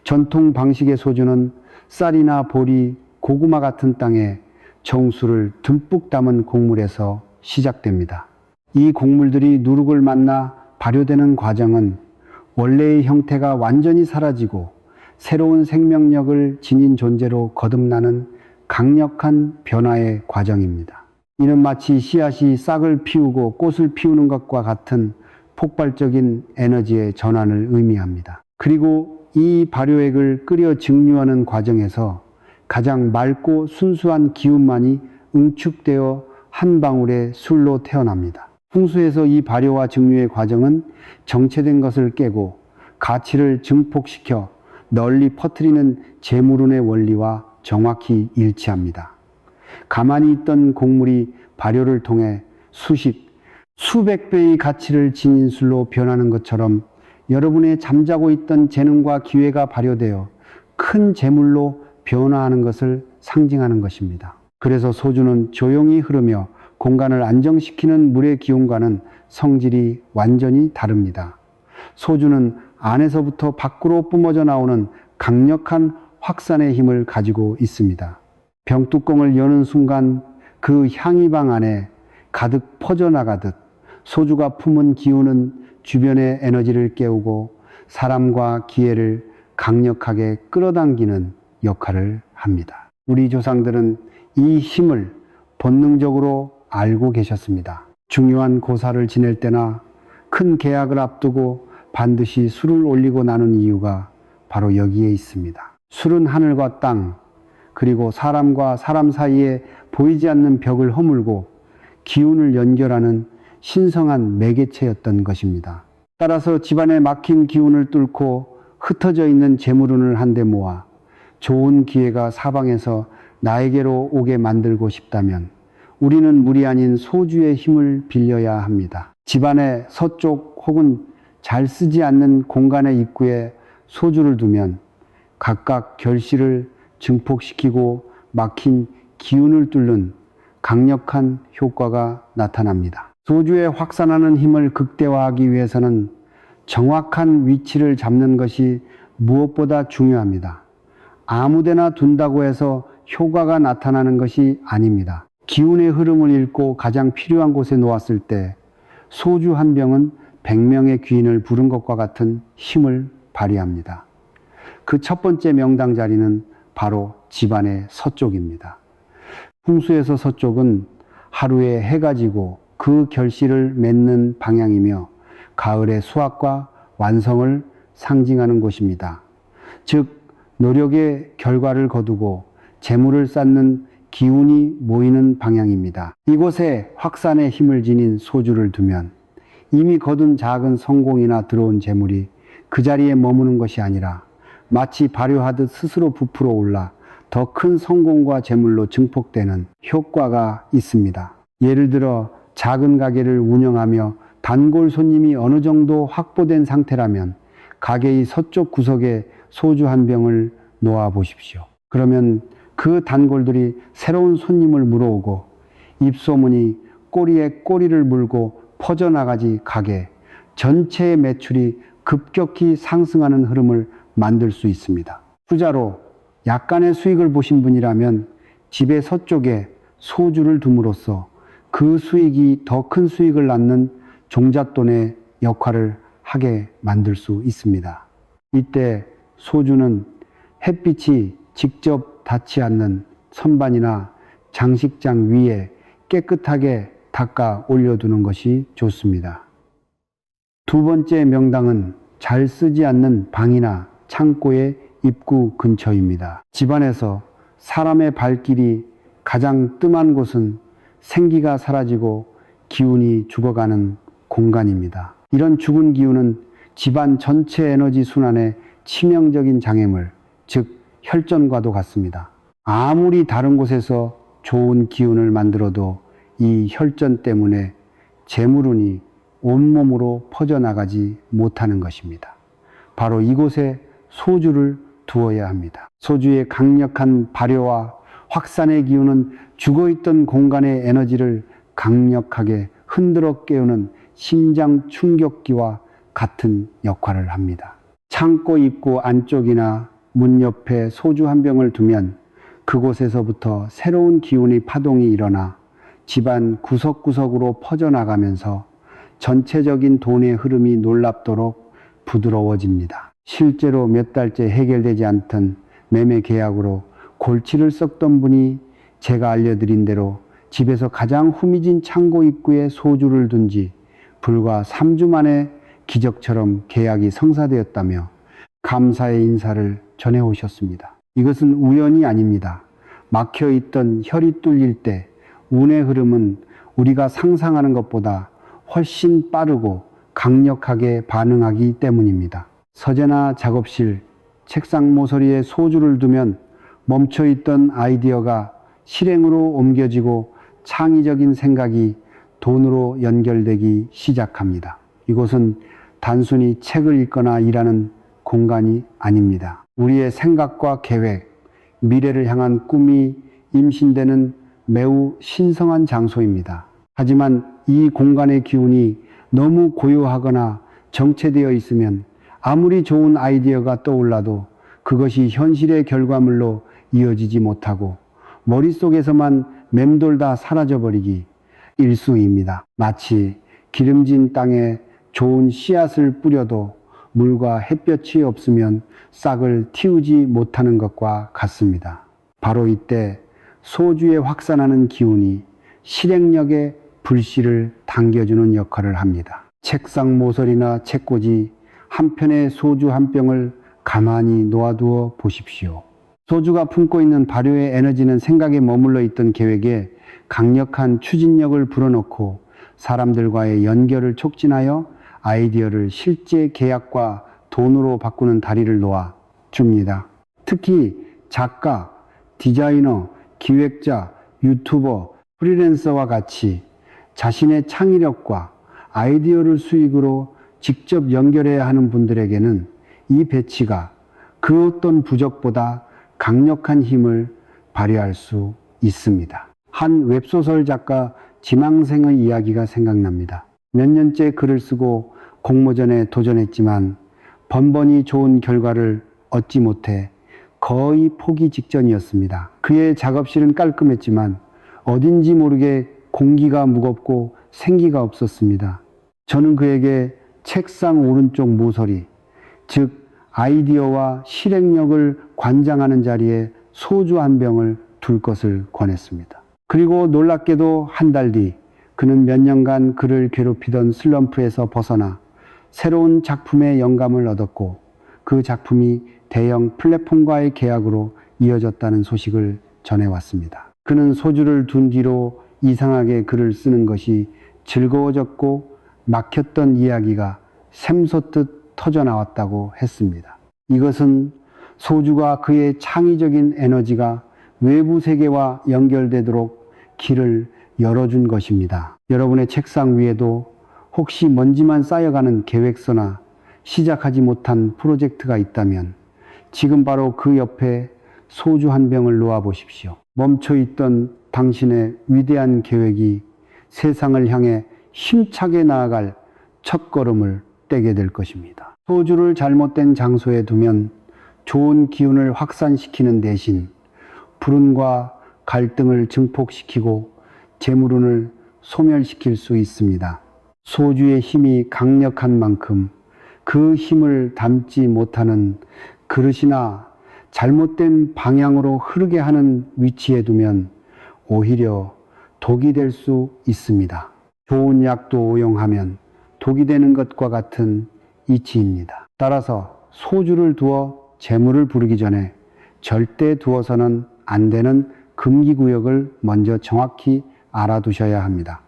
전통 방식의 소주는 쌀이나 보리, 고구마 같은 땅에 정수를 듬뿍 담은 곡물에서 시작됩니다. 이 곡물들이 누룩을 만나 발효되는 과정은 원래의 형태가 완전히 사라지고 새로운 생명력을 지닌 존재로 거듭나는 강력한 변화의 과정입니다. 이는 마치 씨앗이 싹을 피우고 꽃을 피우는 것과 같은 폭발적인 에너지의 전환을 의미합니다. 그리고 이 발효액을 끓여 증류하는 과정에서 가장 맑고 순수한 기운만이 응축되어 한 방울의 술로 태어납니다. 풍수에서 이 발효와 증류의 과정은 정체된 것을 깨고 가치를 증폭시켜 널리 퍼뜨리는 재물운의 원리와 정확히 일치합니다. 가만히 있던 곡물이 발효를 통해 수백 배의 가치를 지닌 술로 변하는 것처럼 여러분의 잠자고 있던 재능과 기회가 발효되어 큰 재물로 변화하는 것을 상징하는 것입니다. 그래서 소주는 조용히 흐르며 공간을 안정시키는 물의 기운과는 성질이 완전히 다릅니다. 소주는 안에서부터 밖으로 뿜어져 나오는 강력한 확산의 힘을 가지고 있습니다. 병뚜껑을 여는 순간 그 향이방 안에 가득 퍼져나가듯 소주가 품은 기운은 주변의 에너지를 깨우고 사람과 기회를 강력하게 끌어당기는 역할을 합니다. 우리 조상들은 이 힘을 본능적으로 알고 계셨습니다. 중요한 고사를 지낼 때나 큰 계약을 앞두고 반드시 술을 올리고 나눈 이유가 바로 여기에 있습니다. 술은 하늘과 땅, 그리고 사람과 사람 사이에 보이지 않는 벽을 허물고 기운을 연결하는 신성한 매개체였던 것입니다. 따라서 집안에 막힌 기운을 뚫고 흩어져 있는 재물운을 한데 모아 좋은 기회가 사방에서 나에게로 오게 만들고 싶다면 우리는 물이 아닌 소주의 힘을 빌려야 합니다. 집안의 서쪽 혹은 잘 쓰지 않는 공간의 입구에 소주를 두면 각각 결실을 증폭시키고 막힌 기운을 뚫는 강력한 효과가 나타납니다. 소주의 확산하는 힘을 극대화하기 위해서는 정확한 위치를 잡는 것이 무엇보다 중요합니다. 아무데나 둔다고 해서 효과가 나타나는 것이 아닙니다. 기운의 흐름을 읽고 가장 필요한 곳에 놓았을 때 소주 한 병은 100명의 귀인을 부른 것과 같은 힘을 발휘합니다. 그 첫 번째 명당 자리는 바로 집안의 서쪽입니다. 풍수에서 서쪽은 하루에 해가 지고 그 결실을 맺는 방향이며 가을의 수확과 완성을 상징하는 곳입니다. 즉 노력의 결과를 거두고 재물을 쌓는 기운이 모이는 방향입니다. 이곳에 확산의 힘을 지닌 소주를 두면 이미 거둔 작은 성공이나 들어온 재물이 그 자리에 머무는 것이 아니라 마치 발효하듯 스스로 부풀어 올라 더 큰 성공과 재물로 증폭되는 효과가 있습니다. 예를 들어 작은 가게를 운영하며 단골 손님이 어느 정도 확보된 상태라면 가게의 서쪽 구석에 소주 한 병을 놓아 보십시오. 그러면 그 단골들이 새로운 손님을 물어오고 입소문이 꼬리에 꼬리를 물고 퍼져나가지 가게 전체의 매출이 급격히 상승하는 흐름을 만들 수 있습니다. 투자로 약간의 수익을 보신 분이라면 집의 서쪽에 소주를 둠으로써 그 수익이 더 큰 수익을 낳는 종잣돈의 역할을 하게 만들 수 있습니다. 이때 소주는 햇빛이 직접 닿지 않는 선반이나 장식장 위에 깨끗하게 닦아 올려두는 것이 좋습니다. 두 번째 명당은 잘 쓰지 않는 방이나 창고의 입구 근처입니다. 집안에서 사람의 발길이 가장 뜸한 곳은 생기가 사라지고 기운이 죽어가는 공간입니다. 이런 죽은 기운은 집안 전체 에너지 순환에 치명적인 장애물, 즉 혈전과도 같습니다. 아무리 다른 곳에서 좋은 기운을 만들어도 이 혈전 때문에 재물운이 온몸으로 퍼져나가지 못하는 것입니다. 바로 이곳에 소주를 두어야 합니다. 소주의 강력한 발효와 확산의 기운은 죽어있던 공간의 에너지를 강력하게 흔들어 깨우는 심장 충격기와 같은 역할을 합니다. 창고 입구 안쪽이나 문 옆에 소주 한 병을 두면 그곳에서부터 새로운 기운의 파동이 일어나 집안 구석구석으로 퍼져나가면서 전체적인 돈의 흐름이 놀랍도록 부드러워집니다. 실제로 몇 달째 해결되지 않던 매매 계약으로 골치를 썩던 분이 제가 알려드린 대로 집에서 가장 후미진 창고 입구에 소주를 둔 지 불과 3주 만에 기적처럼 계약이 성사되었다며 감사의 인사를 전해 오셨습니다. 이것은 우연이 아닙니다. 막혀있던 혈이 뚫릴 때 운의 흐름은 우리가 상상하는 것보다 훨씬 빠르고 강력하게 반응하기 때문입니다. 서재나 작업실, 책상 모서리에 소주를 두면 멈춰있던 아이디어가 실행으로 옮겨지고 창의적인 생각이 돈으로 연결되기 시작합니다. 이곳은 단순히 책을 읽거나 일하는 공간이 아닙니다. 우리의 생각과 계획, 미래를 향한 꿈이 임신되는 매우 신성한 장소입니다. 하지만 이 공간의 기운이 너무 고요하거나 정체되어 있으면 아무리 좋은 아이디어가 떠올라도 그것이 현실의 결과물로 이어지지 못하고 머릿속에서만 맴돌다 사라져버리기 일쑤입니다. 마치 기름진 땅에 좋은 씨앗을 뿌려도 물과 햇볕이 없으면 싹을 틔우지 못하는 것과 같습니다. 바로 이때 소주에 확산하는 기운이 실행력의 불씨를 당겨주는 역할을 합니다. 책상 모서리나 책꽂이 한편의 소주 한 병을 가만히 놓아두어 보십시오. 소주가 품고 있는 발효의 에너지는 생각에 머물러 있던 계획에 강력한 추진력을 불어넣고 사람들과의 연결을 촉진하여 아이디어를 실제 계약과 돈으로 바꾸는 다리를 놓아 줍니다. 특히 작가, 디자이너, 기획자, 유튜버, 프리랜서와 같이 자신의 창의력과 아이디어를 수익으로 직접 연결해야 하는 분들에게는 이 배치가 그 어떤 부적보다 강력한 힘을 발휘할 수 있습니다. 한 웹소설 작가 지망생의 이야기가 생각납니다. 몇 년째 글을 쓰고 공모전에 도전했지만 번번이 좋은 결과를 얻지 못해 거의 포기 직전이었습니다. 그의 작업실은 깔끔했지만 어딘지 모르게 공기가 무겁고 생기가 없었습니다. 저는 그에게 책상 오른쪽 모서리, 즉 아이디어와 실행력을 관장하는 자리에 소주 한 병을 둘 것을 권했습니다. 그리고 놀랍게도 한 달 뒤 그는 몇 년간 그를 괴롭히던 슬럼프에서 벗어나 새로운 작품의 영감을 얻었고 그 작품이 대형 플랫폼과의 계약으로 이어졌다는 소식을 전해왔습니다. 그는 소주를 둔 뒤로 이상하게 글을 쓰는 것이 즐거워졌고 막혔던 이야기가 샘솟듯 터져나왔다고 했습니다. 이것은 소주가 그의 창의적인 에너지가 외부 세계와 연결되도록 길을 열어준 것입니다. 여러분의 책상 위에도 혹시 먼지만 쌓여가는 계획서나 시작하지 못한 프로젝트가 있다면 지금 바로 그 옆에 소주 한 병을 놓아 보십시오. 멈춰있던 당신의 위대한 계획이 세상을 향해 힘차게 나아갈 첫걸음을 떼게 될 것입니다. 소주를 잘못된 장소에 두면 좋은 기운을 확산시키는 대신 불운과 갈등을 증폭시키고 재물운을 소멸시킬 수 있습니다. 소주의 힘이 강력한 만큼 그 힘을 담지 못하는 그릇이나 잘못된 방향으로 흐르게 하는 위치에 두면 오히려 독이 될 수 있습니다. 좋은 약도 오용하면 독이 되는 것과 같은 이치입니다. 따라서 소주를 두어 재물을 부르기 전에 절대 두어서는 안 되는 금기구역을 먼저 정확히 알아두셔야 합니다.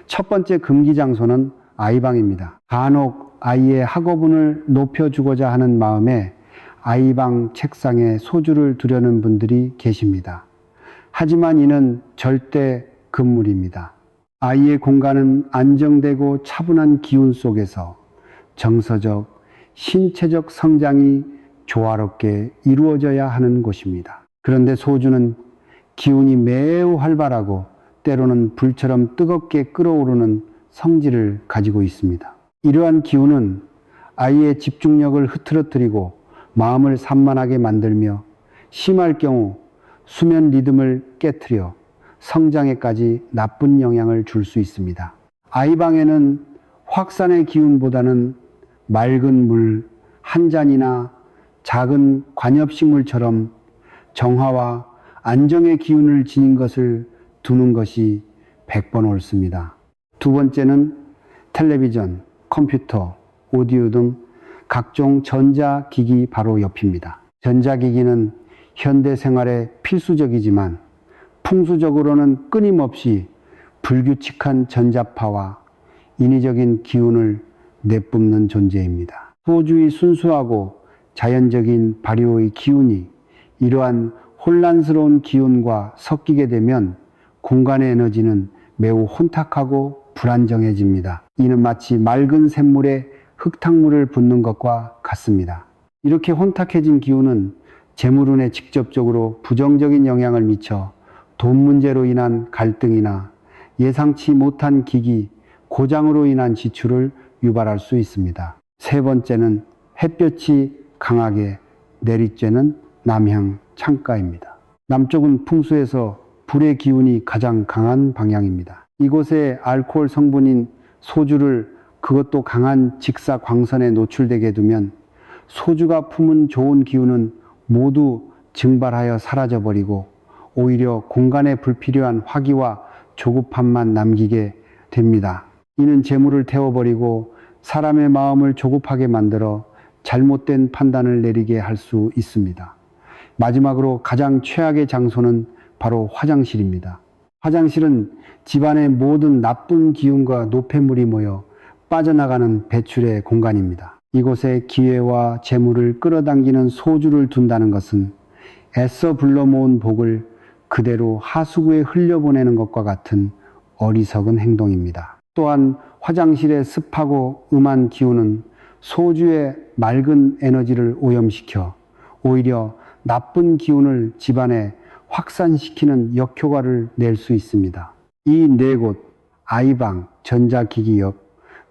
첫 번째 금기 장소는 아이방입니다. 간혹 아이의 학업운을 높여주고자 하는 마음에 아이방 책상에 소주를 두려는 분들이 계십니다. 하지만 이는 절대 금물입니다. 아이의 공간은 안정되고 차분한 기운 속에서 정서적, 신체적 성장이 조화롭게 이루어져야 하는 곳입니다. 그런데 소주는 기운이 매우 활발하고 때로는 불처럼 뜨겁게 끓어오르는 성질을 가지고 있습니다. 이러한 기운은 아이의 집중력을 흐트러뜨리고 마음을 산만하게 만들며 심할 경우 수면 리듬을 깨트려 성장에까지 나쁜 영향을 줄 수 있습니다. 아이방에는 확산의 기운보다는 맑은 물 한 잔이나 작은 관엽식물처럼 정화와 안정의 기운을 지닌 것을 두는 것이 100번 옳습니다. 두 번째는 텔레비전, 컴퓨터, 오디오 등 각종 전자기기 바로 옆입니다. 전자기기는 현대 생활에 필수적이지만 풍수적으로는 끊임없이 불규칙한 전자파와 인위적인 기운을 내뿜는 존재입니다. 소주의 순수하고 자연적인 발효의 기운이 이러한 혼란스러운 기운과 섞이게 되면 공간의 에너지는 매우 혼탁하고 불안정해집니다. 이는 마치 맑은 샘물에 흙탕물을 붓는 것과 같습니다. 이렇게 혼탁해진 기운은 재물운에 직접적으로 부정적인 영향을 미쳐 돈 문제로 인한 갈등이나 예상치 못한 기기, 고장으로 인한 지출을 유발할 수 있습니다. 세 번째는 햇볕이 강하게 내리쬐는 남향 창가입니다. 남쪽은 풍수에서 불의 기운이 가장 강한 방향입니다. 이곳에 알코올 성분인 소주를 그것도 강한 직사 광선에 노출되게 두면 소주가 품은 좋은 기운은 모두 증발하여 사라져버리고 오히려 공간에 불필요한 화기와 조급함만 남기게 됩니다. 이는 재물을 태워버리고 사람의 마음을 조급하게 만들어 잘못된 판단을 내리게 할 수 있습니다. 마지막으로 가장 최악의 장소는 바로 화장실입니다. 화장실은 집안의 모든 나쁜 기운과 노폐물이 모여 빠져나가는 배출의 공간입니다. 이곳에 기회와 재물을 끌어당기는 소주를 둔다는 것은 애써 불러 모은 복을 그대로 하수구에 흘려보내는 것과 같은 어리석은 행동입니다. 또한 화장실의 습하고 음한 기운은 소주의 맑은 에너지를 오염시켜 오히려 나쁜 기운을 집안에 확산시키는 역효과를 낼 수 있습니다. 이 네 곳, 아이방, 전자기기 옆,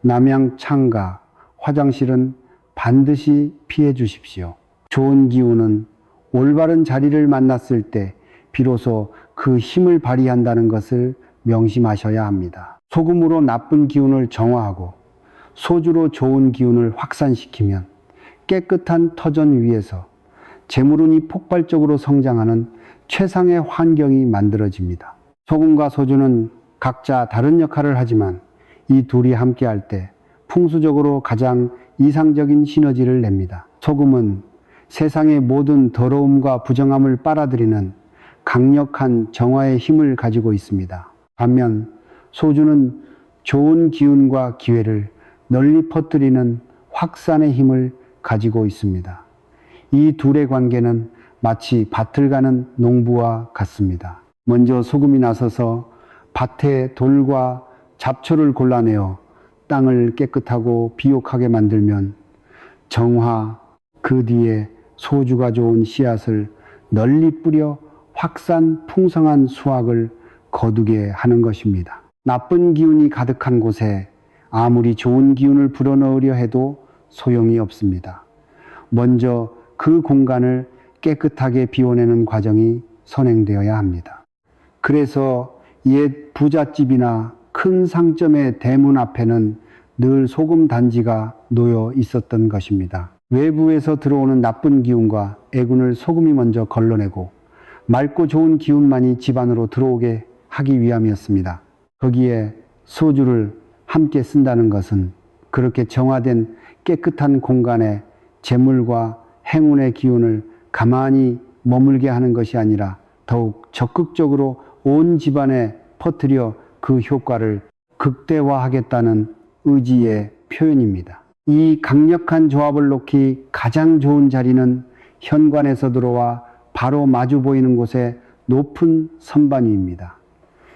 남향 창가, 화장실은 반드시 피해 주십시오. 좋은 기운은 올바른 자리를 만났을 때 비로소 그 힘을 발휘한다는 것을 명심하셔야 합니다. 소금으로 나쁜 기운을 정화하고 소주로 좋은 기운을 확산시키면 깨끗한 터전 위에서 재물운이 폭발적으로 성장하는 최상의 환경이 만들어집니다. 소금과 소주는 각자 다른 역할을 하지만 이 둘이 함께할 때 풍수적으로 가장 이상적인 시너지를 냅니다. 소금은 세상의 모든 더러움과 부정함을 빨아들이는 강력한 정화의 힘을 가지고 있습니다. 반면 소주는 좋은 기운과 기회를 널리 퍼뜨리는 확산의 힘을 가지고 있습니다. 이 둘의 관계는 마치 밭을 가는 농부와 같습니다. 먼저 소금이 나서서 밭에 돌과 잡초를 골라내어 땅을 깨끗하고 비옥하게 만들면 정화, 그 뒤에 소주가 좋은 씨앗을 널리 뿌려 확산 풍성한 수확을 거두게 하는 것입니다. 나쁜 기운이 가득한 곳에 아무리 좋은 기운을 불어넣으려 해도 소용이 없습니다. 먼저 그 공간을 깨끗하게 비워내는 과정이 선행되어야 합니다. 그래서 옛 부잣집이나 큰 상점의 대문 앞에는 늘 소금 단지가 놓여 있었던 것입니다. 외부에서 들어오는 나쁜 기운과 애군을 소금이 먼저 걸러내고 맑고 좋은 기운만이 집 안으로 들어오게 하기 위함이었습니다. 거기에 소주를 함께 쓴다는 것은 그렇게 정화된 깨끗한 공간에 재물과 행운의 기운을 가만히 머물게 하는 것이 아니라 더욱 적극적으로 온 집안에 퍼뜨려 그 효과를 극대화하겠다는 의지의 표현입니다. 이 강력한 조합을 놓기 가장 좋은 자리는 현관에서 들어와 바로 마주 보이는 곳에 높은 선반 위입니다.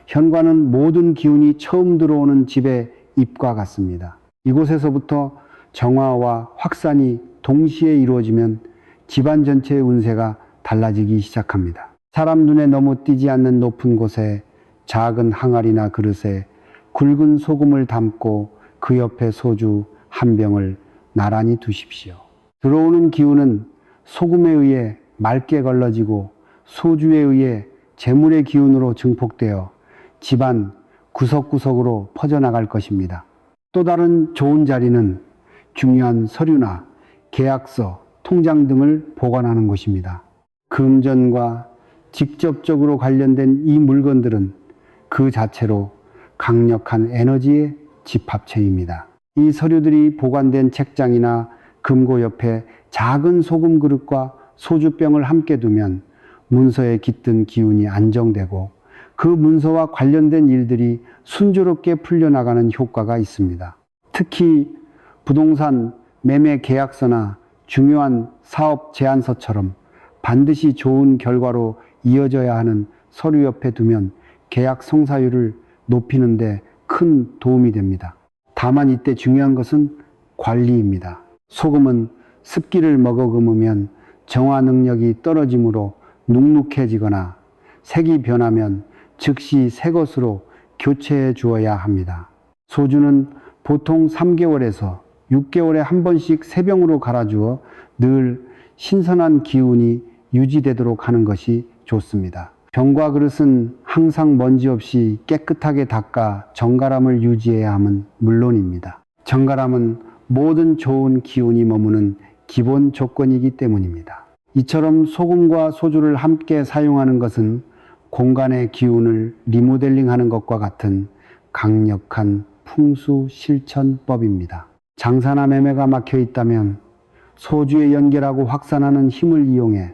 현관은 모든 기운이 처음 들어오는 집의 입과 같습니다. 이곳에서부터 정화와 확산이 동시에 이루어지면 집안 전체의 운세가 달라지기 시작합니다. 사람 눈에 너무 띄지 않는 높은 곳에 작은 항아리나 그릇에 굵은 소금을 담고 그 옆에 소주 한 병을 나란히 두십시오. 들어오는 기운은 소금에 의해 맑게 걸러지고 소주에 의해 재물의 기운으로 증폭되어 집안 구석구석으로 퍼져나갈 것입니다. 또 다른 좋은 자리는 중요한 서류나 계약서, 통장 등을 보관하는 곳입니다. 금전과 직접적으로 관련된 이 물건들은 그 자체로 강력한 에너지의 집합체입니다. 이 서류들이 보관된 책장이나 금고 옆에 작은 소금 그릇과 소주병을 함께 두면 문서에 깃든 기운이 안정되고 그 문서와 관련된 일들이 순조롭게 풀려나가는 효과가 있습니다. 특히 부동산 매매 계약서나 중요한 사업 제안서처럼 반드시 좋은 결과로 이어져야 하는 서류 옆에 두면 계약 성사율을 높이는 데 큰 도움이 됩니다. 다만 이때 중요한 것은 관리입니다. 소금은 습기를 먹어금으면 정화 능력이 떨어지므로 눅눅해지거나 색이 변하면 즉시 새 것으로 교체해 주어야 합니다. 소주는 보통 3개월에서 6개월에 한 번씩 새 병으로 갈아주어 늘 신선한 기운이 유지되도록 하는 것이 좋습니다. 병과 그릇은 항상 먼지 없이 깨끗하게 닦아 정갈함을 유지해야 함은 물론입니다. 정갈함은 모든 좋은 기운이 머무는 기본 조건이기 때문입니다. 이처럼 소금과 소주를 함께 사용하는 것은 공간의 기운을 리모델링하는 것과 같은 강력한 풍수 실천법입니다. 장사나 매매가 막혀 있다면 소주에 연결하고 확산하는 힘을 이용해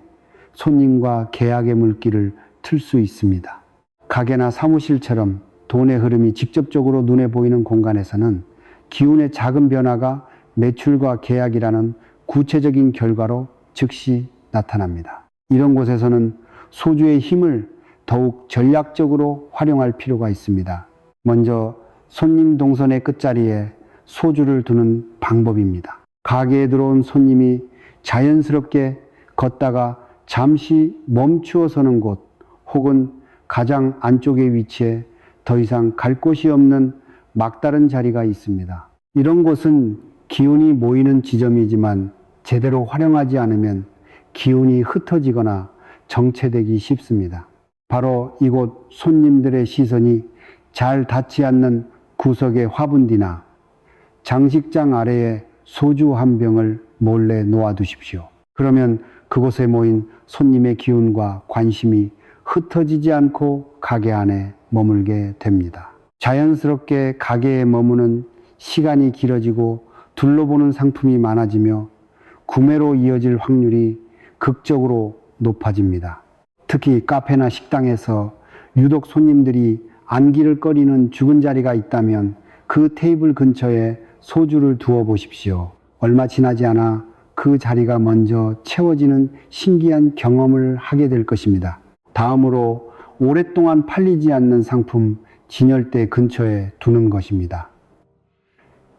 손님과 계약의 물길을 틀 수 있습니다. 가게나 사무실처럼 돈의 흐름이 직접적으로 눈에 보이는 공간에서는 기운의 작은 변화가 매출과 계약이라는 구체적인 결과로 즉시 나타납니다. 이런 곳에서는 소주의 힘을 더욱 전략적으로 활용할 필요가 있습니다. 먼저 손님 동선의 끝자리에 소주를 두는 방법입니다. 가게에 들어온 손님이 자연스럽게 걷다가 잠시 멈추어 서는 곳 혹은 가장 안쪽에 위치해 더 이상 갈 곳이 없는 막다른 자리가 있습니다. 이런 곳은 기운이 모이는 지점이지만 제대로 활용하지 않으면 기운이 흩어지거나 정체되기 쉽습니다. 바로 이곳 손님들의 시선이 잘 닿지 않는 구석의 화분뒤나 장식장 아래에 소주 한 병을 몰래 놓아두십시오. 그러면 그곳에 모인 손님의 기운과 관심이 흩어지지 않고 가게 안에 머물게 됩니다. 자연스럽게 가게에 머무는 시간이 길어지고 둘러보는 상품이 많아지며 구매로 이어질 확률이 극적으로 높아집니다. 특히 카페나 식당에서 유독 손님들이 안기를 꺼리는 죽은 자리가 있다면 그 테이블 근처에 소주를 두어 보십시오. 얼마 지나지 않아 그 자리가 먼저 채워지는 신기한 경험을 하게 될 것입니다. 다음으로 오랫동안 팔리지 않는 상품 진열대 근처에 두는 것입니다.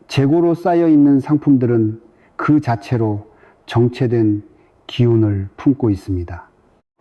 재고로 쌓여 있는 상품들은 그 자체로 정체된 기운을 품고 있습니다.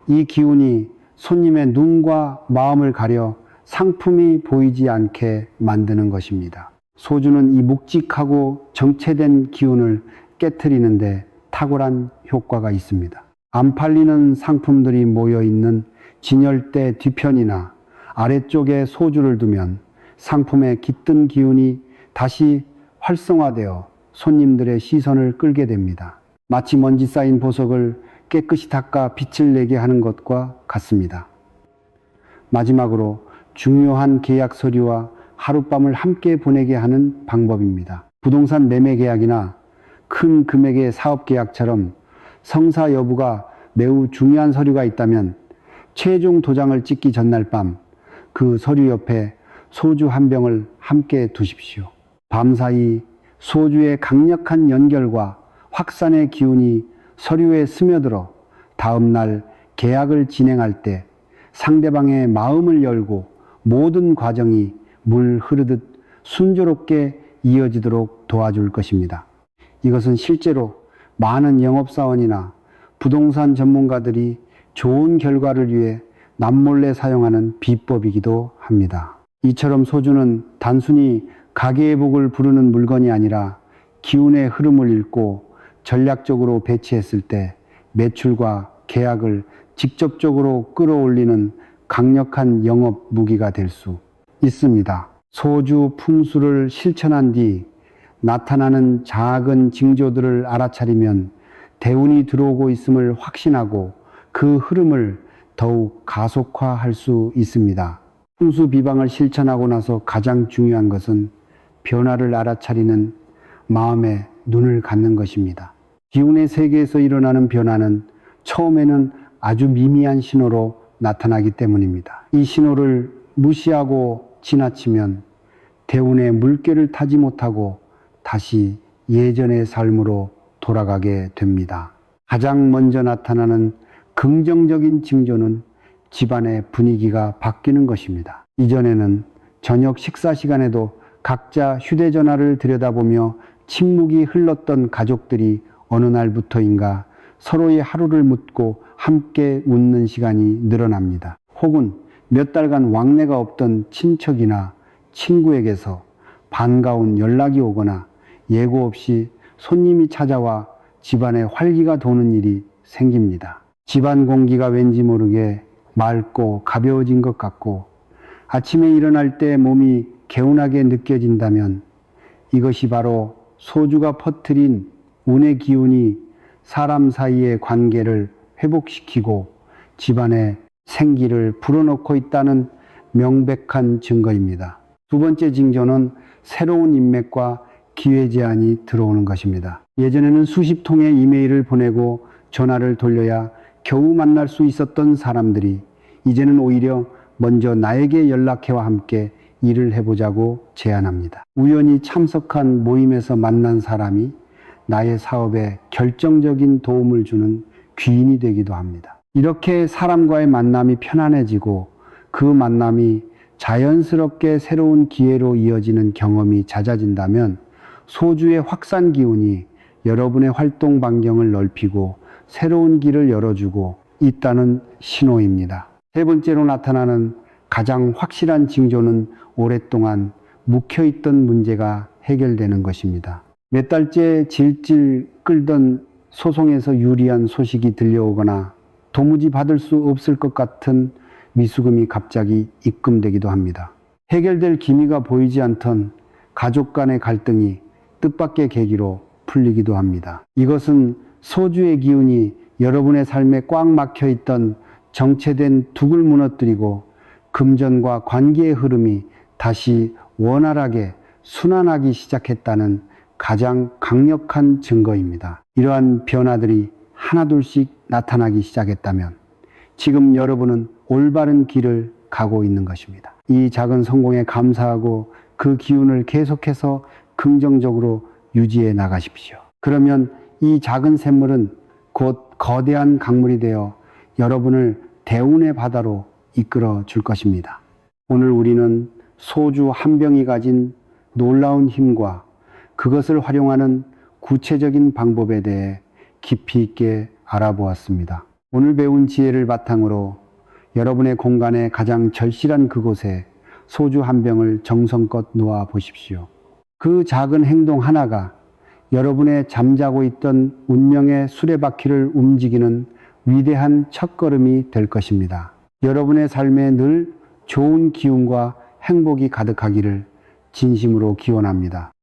이 기운이 손님의 눈과 마음을 가려 상품이 보이지 않게 만드는 것입니다. 소주는 이 묵직하고 정체된 기운을 깨트리는데 탁월한 효과가 있습니다. 안 팔리는 상품들이 모여 있는 진열대 뒤편이나 아래쪽에 소주를 두면 상품의 깃든 기운이 다시 활성화되어 손님들의 시선을 끌게 됩니다. 마치 먼지 쌓인 보석을 깨끗이 닦아 빛을 내게 하는 것과 같습니다. 마지막으로 중요한 계약 서류와 하룻밤을 함께 보내게 하는 방법입니다. 부동산 매매 계약이나 큰 금액의 사업 계약처럼 성사 여부가 매우 중요한 서류가 있다면 최종 도장을 찍기 전날 밤 그 서류 옆에 소주 한 병을 함께 두십시오. 밤사이 소주의 강력한 연결과 확산의 기운이 서류에 스며들어 다음날 계약을 진행할 때 상대방의 마음을 열고 모든 과정이 물 흐르듯 순조롭게 이어지도록 도와줄 것입니다. 이것은 실제로 많은 영업사원이나 부동산 전문가들이 좋은 결과를 위해 남몰래 사용하는 비법이기도 합니다. 이처럼 소주는 단순히 가게의 복을 부르는 물건이 아니라 기운의 흐름을 읽고 전략적으로 배치했을 때 매출과 계약을 직접적으로 끌어올리는 강력한 영업 무기가 될 수 있습니다. 소주 풍수를 실천한 뒤 나타나는 작은 징조들을 알아차리면 대운이 들어오고 있음을 확신하고 그 흐름을 더욱 가속화할 수 있습니다. 풍수 비방을 실천하고 나서 가장 중요한 것은 변화를 알아차리는 마음의 눈을 갖는 것입니다. 기운의 세계에서 일어나는 변화는 처음에는 아주 미미한 신호로 나타나기 때문입니다. 이 신호를 무시하고 지나치면 대운의 물결을 타지 못하고 다시 예전의 삶으로 돌아가게 됩니다. 가장 먼저 나타나는 긍정적인 징조는 집안의 분위기가 바뀌는 것입니다. 이전에는 저녁 식사 시간에도 각자 휴대전화를 들여다보며 침묵이 흘렀던 가족들이 어느 날부터인가 서로의 하루를 묻고 함께 웃는 시간이 늘어납니다. 혹은 몇 달간 왕래가 없던 친척이나 친구에게서 반가운 연락이 오거나 예고 없이 손님이 찾아와 집안에 활기가 도는 일이 생깁니다. 집안 공기가 왠지 모르게 맑고 가벼워진 것 같고 아침에 일어날 때 몸이 개운하게 느껴진다면 이것이 바로 소주가 퍼뜨린 운의 기운이 사람 사이의 관계를 회복시키고 집안에 생기를 불어넣고 있다는 명백한 증거입니다. 두 번째 징조는 새로운 인맥과 기회 제안이 들어오는 것입니다. 예전에는 수십 통의 이메일을 보내고 전화를 돌려야 겨우 만날 수 있었던 사람들이 이제는 오히려 먼저 나에게 연락해와 함께 일을 해보자고 제안합니다. 우연히 참석한 모임에서 만난 사람이 나의 사업에 결정적인 도움을 주는 귀인이 되기도 합니다. 이렇게 사람과의 만남이 편안해지고 그 만남이 자연스럽게 새로운 기회로 이어지는 경험이 잦아진다면 소주의 확산 기운이 여러분의 활동 반경을 넓히고 새로운 길을 열어주고 있다는 신호입니다. 세 번째로 나타나는 가장 확실한 징조는 오랫동안 묵혀있던 문제가 해결되는 것입니다. 몇 달째 질질 끌던 소송에서 유리한 소식이 들려오거나 도무지 받을 수 없을 것 같은 미수금이 갑자기 입금되기도 합니다. 해결될 기미가 보이지 않던 가족 간의 갈등이 뜻밖의 계기로 풀리기도 합니다. 이것은 소주의 기운이 여러분의 삶에 꽉 막혀 있던 정체된 둑을 무너뜨리고 금전과 관계의 흐름이 다시 원활하게 순환하기 시작했다는 가장 강력한 증거입니다. 이러한 변화들이 하나둘씩 나타나기 시작했다면 지금 여러분은 올바른 길을 가고 있는 것입니다. 이 작은 성공에 감사하고 그 기운을 계속해서 긍정적으로 유지해 나가십시오. 그러면 이 작은 샘물은 곧 거대한 강물이 되어 여러분을 대운의 바다로 이끌어 줄 것입니다. 오늘 우리는 소주 한 병이 가진 놀라운 힘과 그것을 활용하는 구체적인 방법에 대해 깊이 있게 알아보았습니다. 오늘 배운 지혜를 바탕으로 여러분의 공간의 가장 절실한 그곳에 소주 한 병을 정성껏 놓아 보십시오. 그 작은 행동 하나가 여러분의 잠자고 있던 운명의 수레바퀴를 움직이는 위대한 첫걸음이 될 것입니다. 여러분의 삶에 늘 좋은 기운과 행복이 가득하기를 진심으로 기원합니다.